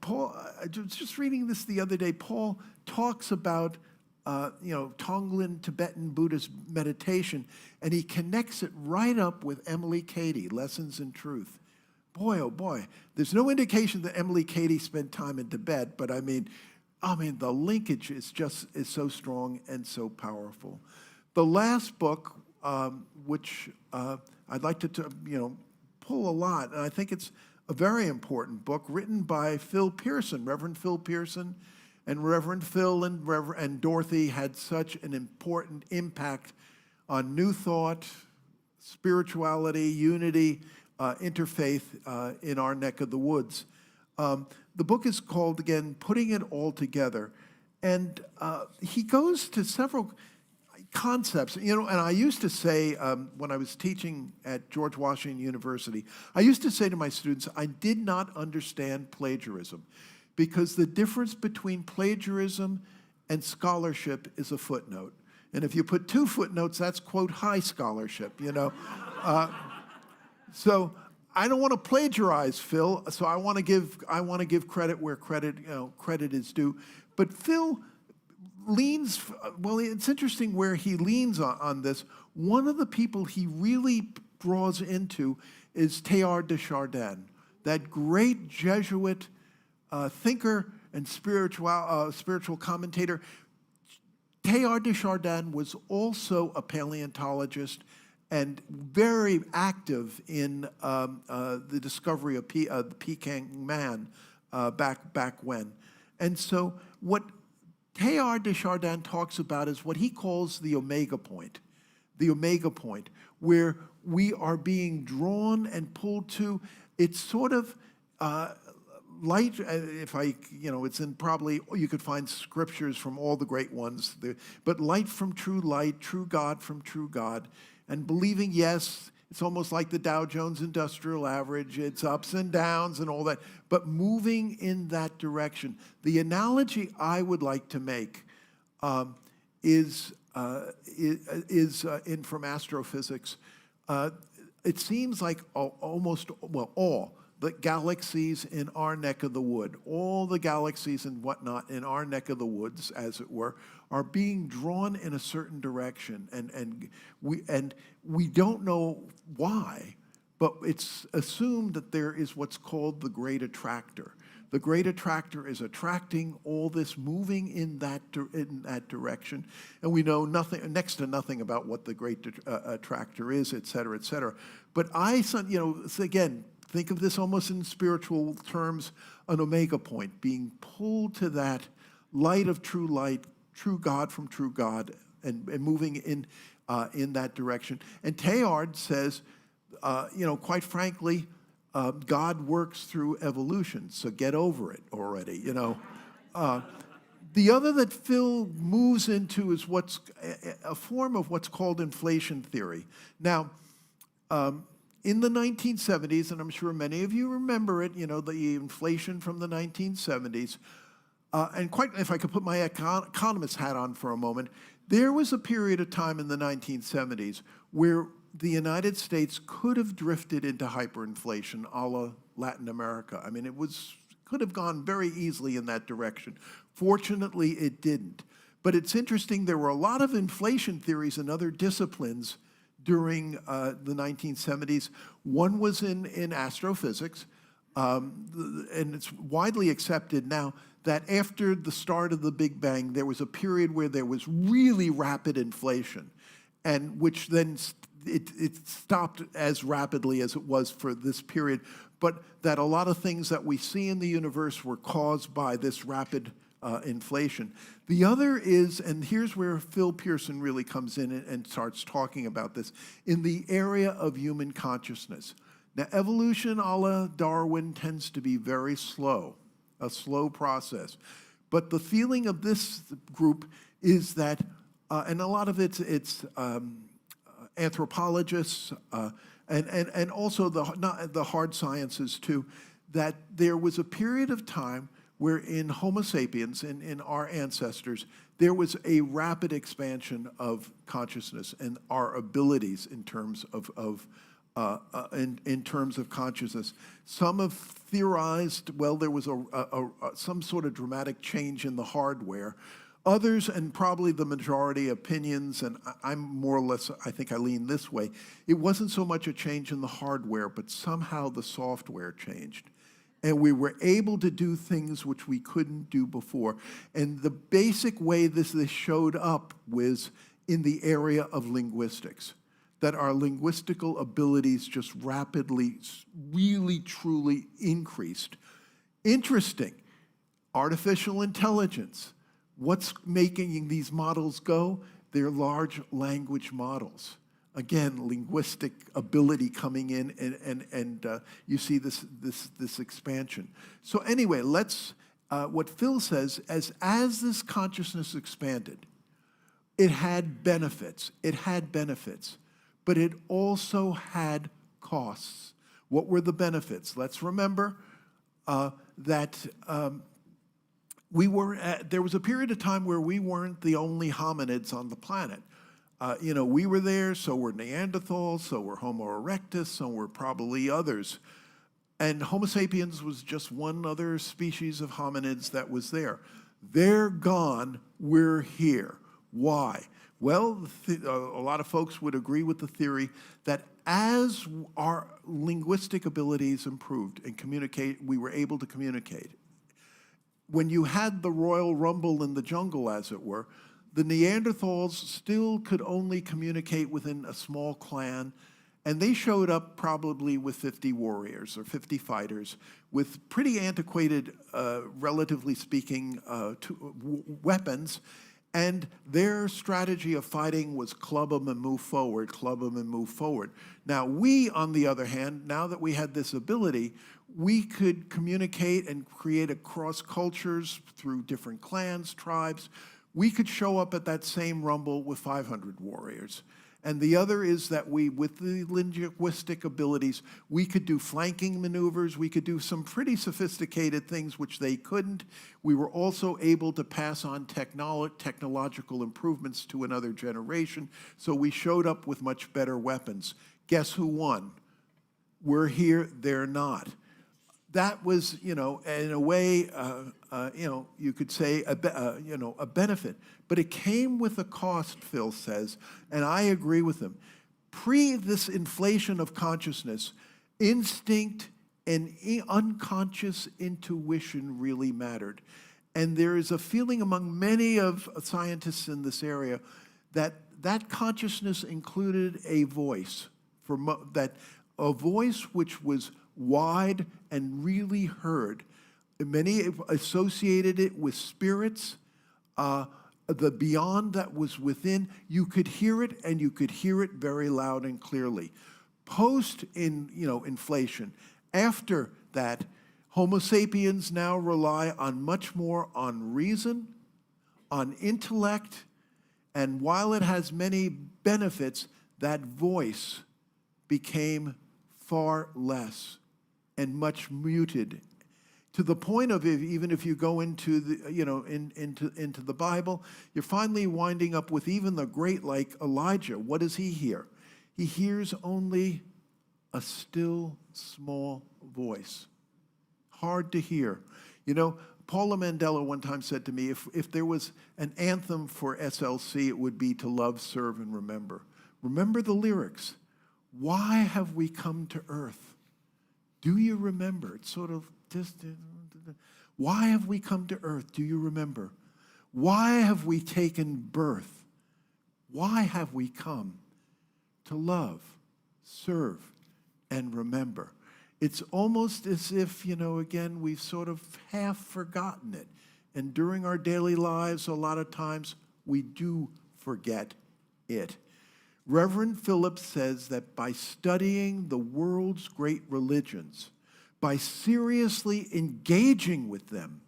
[SPEAKER 3] Paul, I was just reading this the other day. Paul talks about, Tonglen Tibetan Buddhist meditation, and he connects it right up with Emily Cady, Lessons in Truth. Boy, oh boy, there's no indication that Emily Cady spent time in Tibet, but I mean, the linkage is so strong and so powerful. The last book, which I'd like to pull a lot, and I think it's a very important book, written by Phil Pearson, Reverend Phil Pearson, and Reverend Phil and Dorothy had such an important impact on New Thought, spirituality, unity, interfaith in our neck of the woods. The book is called, again, Putting It All Together. And he goes to several concepts. And I used to say, when I was teaching at George Washington University, I used to say to my students, I did not understand plagiarism, because the difference between plagiarism and scholarship is a footnote. And if you put 2 footnotes, that's, quote, high scholarship, you know. So I don't want to plagiarize Phil, so I want to give credit where credit is due. But Phil leans, well, it's interesting where he leans on this. One of the people he really draws into is Teilhard de Chardin, that great Jesuit thinker and spiritual commentator. Teilhard de Chardin was also a paleontologist and very active in the discovery of the Peking man back when. And so what Teilhard de Chardin talks about is what he calls the omega point, where we are being drawn and pulled to. It's sort of light, it's in probably, you could find scriptures from all the great ones, but light from true light, true God from true God, and believing, yes, it's almost like the Dow Jones Industrial Average, it's ups and downs and all that, but moving in that direction. The analogy I would like to make is from astrophysics. It seems like all the galaxies in our neck of the wood, all the galaxies and whatnot in our neck of the woods, as it were, are being drawn in a certain direction, and we don't know why, but it's assumed that there is what's called the great attractor. The great attractor is attracting all this, moving in that direction, and we know next to nothing about what the great attractor is, et cetera, et cetera. But again, think of this almost in spiritual terms, an omega point, being pulled to that light, true God from true God, and moving in that direction. And Teilhard says, quite frankly, God works through evolution, so get over it already, The other that Phil moves into is what's a form of what's called inflation theory. Now, in the 1970s, and I'm sure many of you remember it, the inflation from the 1970s, and if I could put my economist hat on for a moment, there was a period of time in the 1970s where the United States could have drifted into hyperinflation a la Latin America. I mean, could have gone very easily in that direction. Fortunately, it didn't. But it's interesting, there were a lot of inflation theories in other disciplines during the 1970s. One was in astrophysics, and it's widely accepted now that after the start of the Big Bang, there was a period where there was really rapid inflation, and which then it stopped as rapidly as it was for this period, but that a lot of things that we see in the universe were caused by this rapid inflation. The other is, and here's where Phil Pearson really comes in and starts talking about this, in the area of human consciousness. Now, evolution a la Darwin tends to be very slow, a slow process. But the feeling of this group is that, and a lot of it's anthropologists and also the hard sciences too, that there was a period of time where in Homo sapiens, in our ancestors, there was a rapid expansion of consciousness and our abilities in terms of consciousness. Some have theorized, well, there was some sort of dramatic change in the hardware. Others, and probably the majority opinions, and I'm more or less, I think I lean this way, it wasn't so much a change in the hardware, but somehow the software changed. And we were able to do things which we couldn't do before. And the basic way this showed up was in the area of linguistics, that our linguistical abilities just rapidly, really, truly increased. Interesting. Artificial intelligence. What's making these models go? They're large language models. Again, linguistic ability coming in, and you see this expansion. So anyway, what Phil says, as this consciousness expanded, it had benefits. But it also had costs. What were the benefits? Let's remember that there was a period of time where we weren't the only hominids on the planet. We were there, so were Neanderthals, so were Homo erectus, so were probably others. And Homo sapiens was just one other species of hominids that was there. They're gone, we're here. Why? Well, a lot of folks would agree with the theory that as our linguistic abilities improved and we were able to communicate. When you had the royal rumble in the jungle, as it were, the Neanderthals still could only communicate within a small clan, and they showed up probably with 50 warriors or 50 fighters with pretty antiquated, relatively speaking, weapons. And their strategy of fighting was club them and move forward, club them and move forward. Now, we, on the other hand, now that we had this ability, we could communicate and create across cultures through different clans, tribes. We could show up at that same rumble with 500 warriors. And the other is that with the linguistic abilities, we could do flanking maneuvers. We could do some pretty sophisticated things which they couldn't. We were also able to pass on technological improvements to another generation. So we showed up with much better weapons. Guess who won? We're here, they're not. That was, in a way, you could say, a benefit. But it came with a cost, Phil says, and I agree with him. Pre this inflation of consciousness, instinct and unconscious intuition really mattered. And there is a feeling among many of scientists in this area that that consciousness included a voice, a voice which was wide and really heard. Many associated it with spirits, the beyond that was within. You could hear it, and you could hear it very loud and clearly. Inflation, after that, Homo sapiens now rely on much more on reason, on intellect, and while it has many benefits, that voice became far less and much muted, to the point of even if you go into the into the Bible, you're finally winding up with even the great like Elijah. What does he hear? He hears only a still small voice, hard to hear. Paula Mandella one time said to me, if there was an anthem for SLC, it would be to love, serve, and remember. Remember the lyrics. Why have we come to earth? Do you remember? It's sort of distant. Why have we come to earth? Do you remember? Why have we taken birth? Why have we come? To love, serve, and remember. It's almost as if, again, we've sort of half forgotten it. And during our daily lives, a lot of times, we do forget it. Reverend Phillips says that by studying the world's great religions, by seriously engaging with them,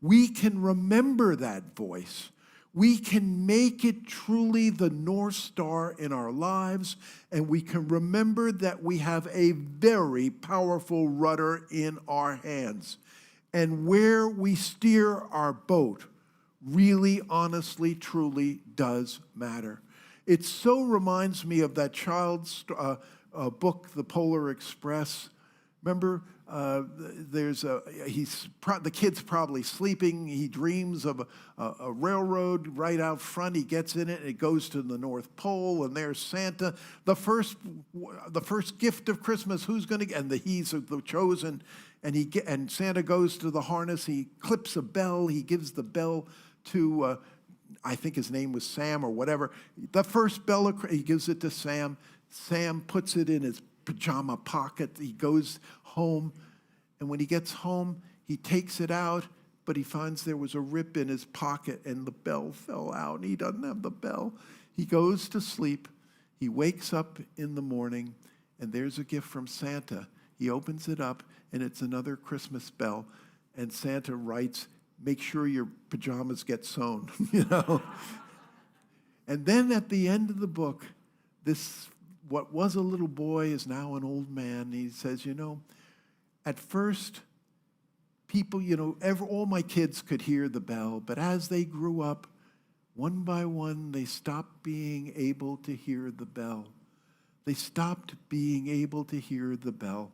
[SPEAKER 3] we can remember that voice. We can make it truly the North Star in our lives, and we can remember that we have a very powerful rudder in our hands. And where we steer our boat really, honestly, truly does matter. It so reminds me of that child's book, The Polar Express. Remember, the kid's probably sleeping. He dreams of a railroad right out front. He gets in it, and it goes to the North Pole, and there's Santa. The first gift of Christmas, who's going to get? And he's the chosen, and Santa goes to the harness. He clips a bell. He gives the bell to. I think his name was Sam or whatever. The first bell, he gives it to Sam. Sam puts it in his pajama pocket. He goes home, and when he gets home, he takes it out, but he finds there was a rip in his pocket, and the bell fell out, and he doesn't have the bell. He goes to sleep. He wakes up in the morning, and there's a gift from Santa. He opens it up, and it's another Christmas bell, and Santa writes, "Make sure your pajamas get sewn," And then at the end of the book, what was a little boy is now an old man. He says, at first, people, all my kids could hear the bell, but as they grew up, one by one, they stopped being able to hear the bell. They stopped being able to hear the bell.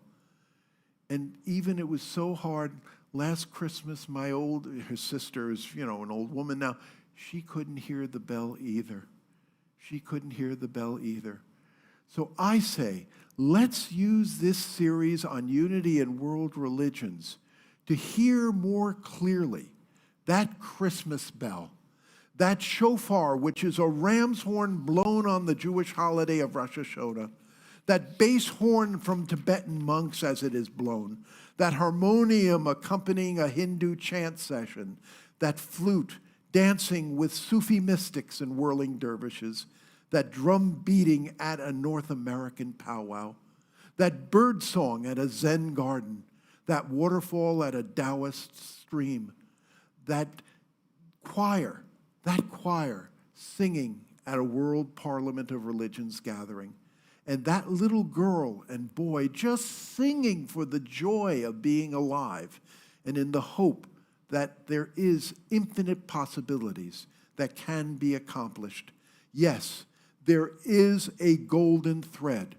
[SPEAKER 3] And even it was so hard. Last Christmas, her sister is, an old woman now, she couldn't hear the bell either. She couldn't hear the bell either. So I say, let's use this series on unity and world religions to hear more clearly that Christmas bell, that shofar, which is a ram's horn blown on the Jewish holiday of Rosh Hashanah, that bass horn from Tibetan monks as it is blown, that harmonium accompanying a Hindu chant session, that flute dancing with Sufi mystics and whirling dervishes, that drum beating at a North American powwow, that bird song at a Zen garden, that waterfall at a Taoist stream, that choir singing at a World Parliament of Religions gathering, and that little girl and boy just singing for the joy of being alive and in the hope that there is infinite possibilities that can be accomplished. Yes, there is a golden thread.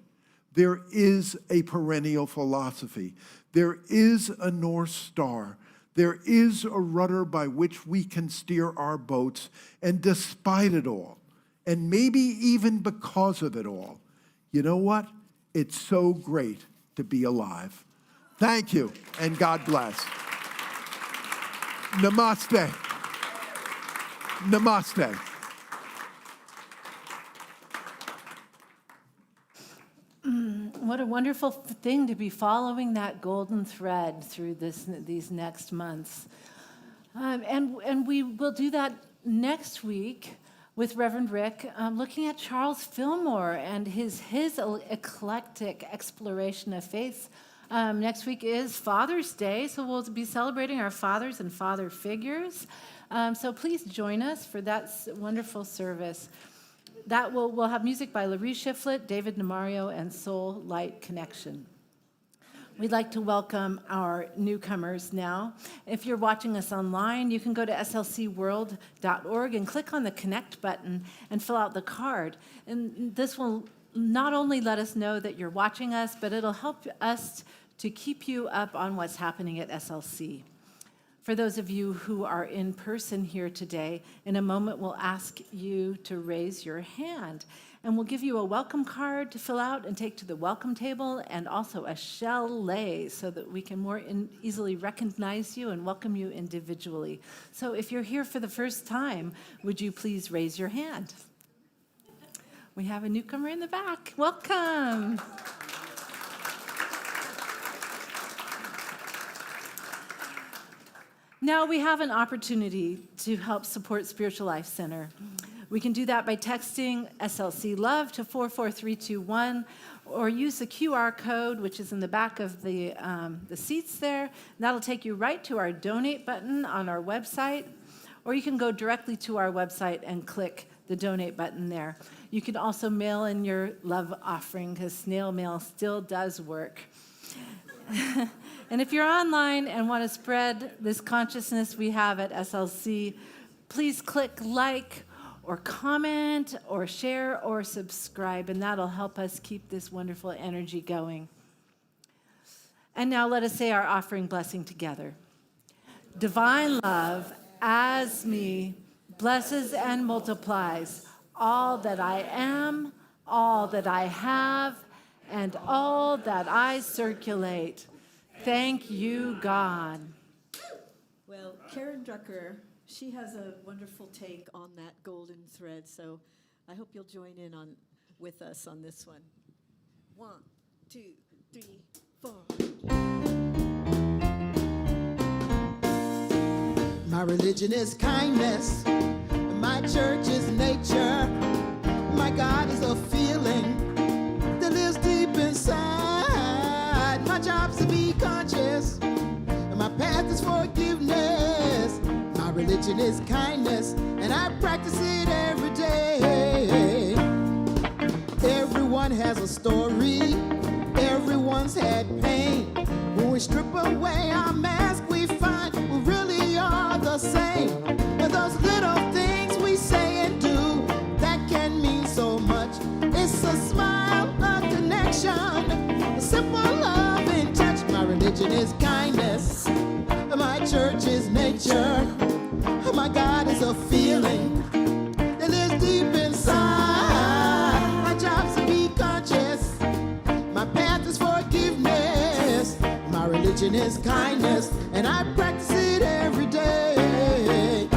[SPEAKER 3] There is a perennial philosophy. There is a North Star. There is a rudder by which we can steer our boats. And despite it all, and maybe even because of it all, you know what? It's so great to be alive. Thank you, and God bless. Namaste. Namaste.
[SPEAKER 4] What a wonderful thing to be following that golden thread through these next months. And we will do that next week with Reverend Rick, looking at Charles Fillmore and his eclectic exploration of faith. Next week is Father's Day, so we'll be celebrating our fathers and father figures. So please join us for that wonderful service. We'll have music by Larry Shiflett, David Namario, and Soul Light Connection. We'd like to welcome our newcomers now. If you're watching us online, you can go to slcworld.org and click on the Connect button and fill out the card. And this will not only let us know that you're watching us, but it'll help us to keep you up on what's happening at SLC. For those of you who are in person here today, in a moment we'll ask you to raise your hand. And we'll give you a welcome card to fill out and take to the welcome table, and also a shell lay so that we can more easily recognize you and welcome you individually. So if you're here for the first time, would you please raise your hand? We have a newcomer in the back. Welcome. Now we have an opportunity to help support Spiritual Life Center. We can do that by texting SLC Love to 44321, or use the QR code, which is in the back of the seats there. That'll take you right to our donate button on our website, or you can go directly to our website and click the donate button there. You can also mail in your love offering, because snail mail still does work. And if you're online and want to spread this consciousness we have at SLC, please click like or comment or share or subscribe, and that'll help us keep this wonderful energy going. And now let us say our offering blessing together. Divine love, as me, blesses and multiplies all that I am, all that I have, and all that I circulate. Thank you, God.
[SPEAKER 1] Well, Karen Drucker, she has a wonderful take on that golden thread, so I hope you'll join in with us on this one. 1, 2, 3, 4.
[SPEAKER 2] My religion is kindness. My church is nature. My God is a feeling that lives deep inside. My job's to be conscious. And my path is forgiveness. My religion is kindness, and I practice it every day. Everyone has a story. Everyone's had pain. When we strip away our mask, we find same. And those little things we say and do that can mean so much. It's a smile, a connection, a simple love and touch. My religion is kindness. My church is nature. My God is a feeling that lives deep inside. My job's to be conscious. My path is forgiveness. My religion is kindness, and I practice it every day.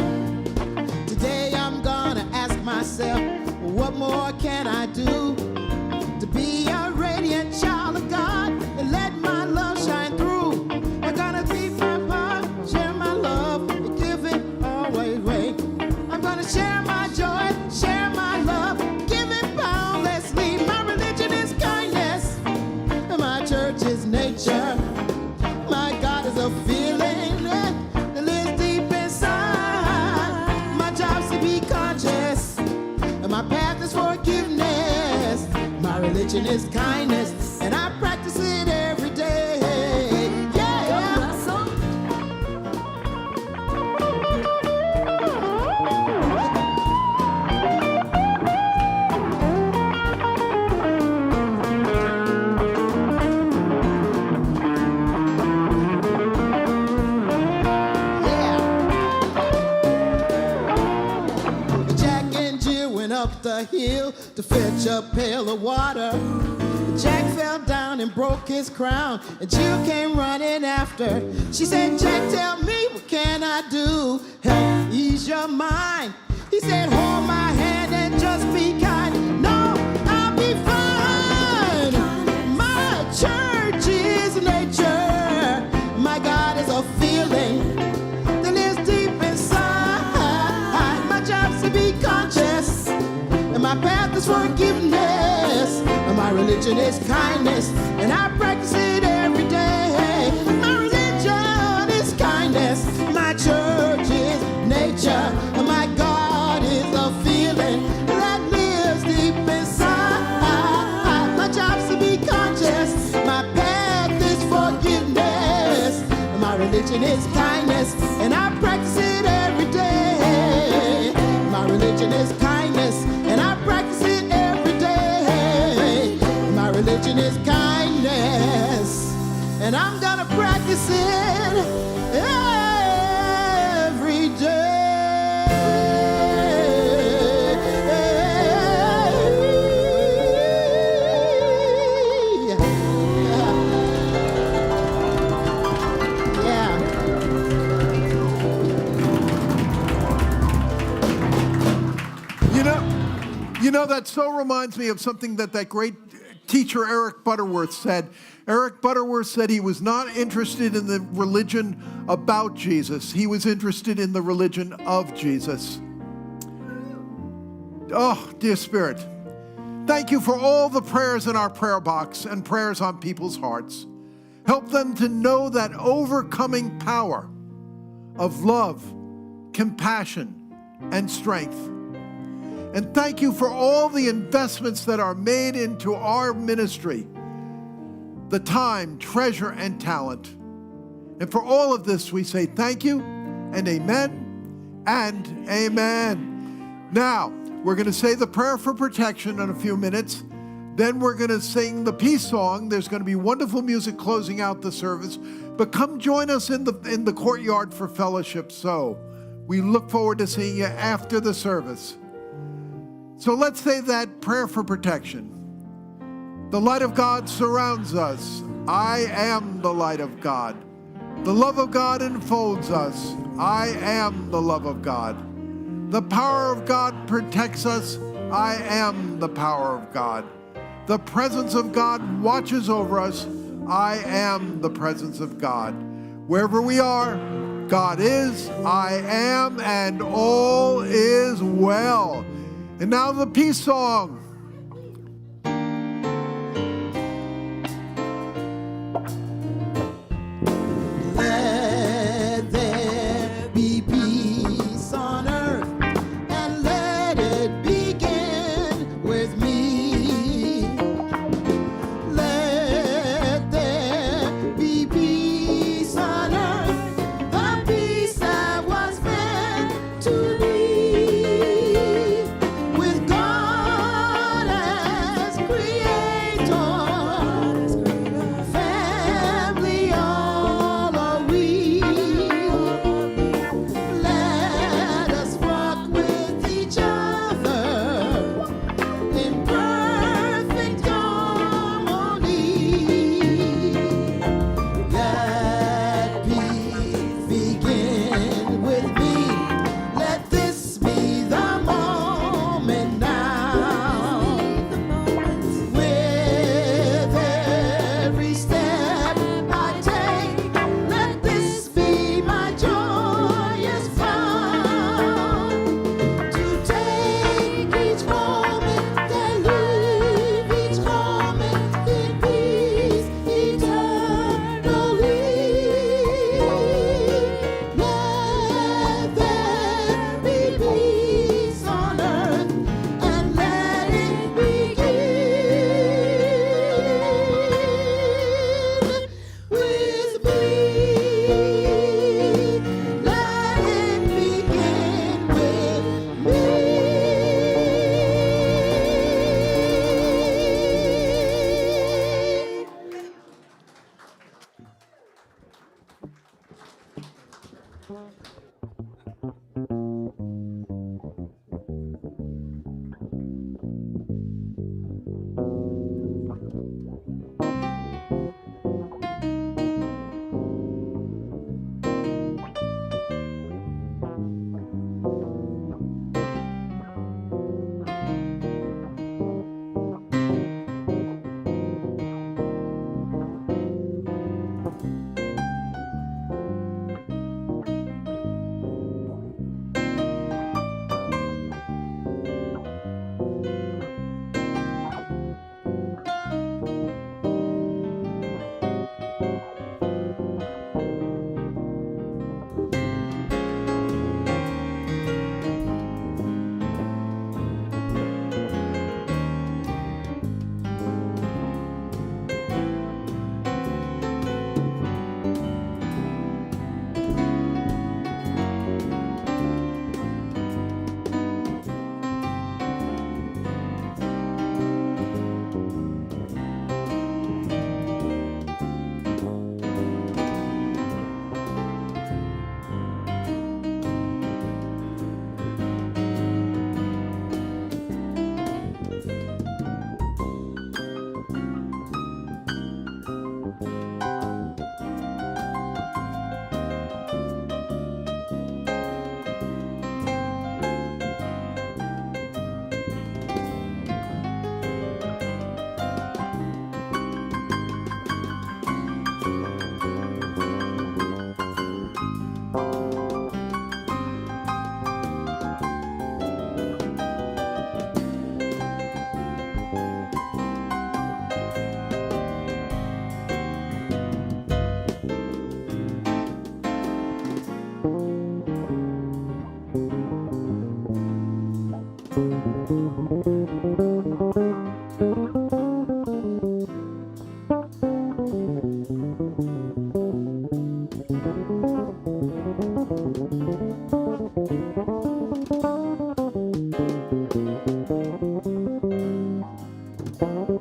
[SPEAKER 2] Today I'm gonna ask myself, what more can I do to be a radiant child of God and let my love shine through? I'm gonna be my part, share my love, and give it away. I'm gonna share my joy, share my love, give it boundlessly. My religion is kindness, and my church is nature. My God is a feeling that lives deep inside. My job's to be conscious, and my path is forgiveness. My religion is kindness, and I practice it every day. Yeah. Jack and Jill went up the hill to fetch a pail of water. Jack fell down and broke his crown, and Jill came running after. She said, Jack, tell me, what can I do? Help ease your mind. He said, hold my hand and just be kind. No, I'll be fine. My church is nature. My God is a feeling that lives deep inside. My job's to be conscious, and my path is forgiveness. And my religion is kindness, and I practice it every day. My religion is kindness, my church is nature, and my God is a feeling that lives deep inside. My job's to be conscious, my path is forgiveness. And my religion is kindness, and I practice it every day. My religion is kindness, and I practice it every day. My religion is kindness, and I'm gonna practice it every day. Yeah.
[SPEAKER 3] You know, that so reminds me of something that great teacher Eric Butterworth said. Eric Butterworth said he was not interested in the religion about Jesus. He was interested in the religion of Jesus. Oh, dear Spirit, thank you for all the prayers in our prayer box and prayers on people's hearts. Help them to know that overcoming power of love, compassion, and strength. And thank you for all the investments that are made into our ministry, the time, treasure, and talent. And for all of this, we say thank you and amen and amen. Now, we're going to say the prayer for protection in a few minutes. Then we're going to sing the peace song. There's going to be wonderful music closing out the service. But come join us in the courtyard for fellowship. So we look forward to seeing you after the service. So let's say that prayer for protection. The light of God surrounds us. I am the light of God. The love of God enfolds us. I am the love of God. The power of God protects us. I am the power of God. The presence of God watches over us. I am the presence of God. Wherever we are, God is, I am, and all is well. And now the peace song.
[SPEAKER 2] Let there be peace on earth, and let it begin with me. Let there be peace on earth, the peace that was meant
[SPEAKER 3] you.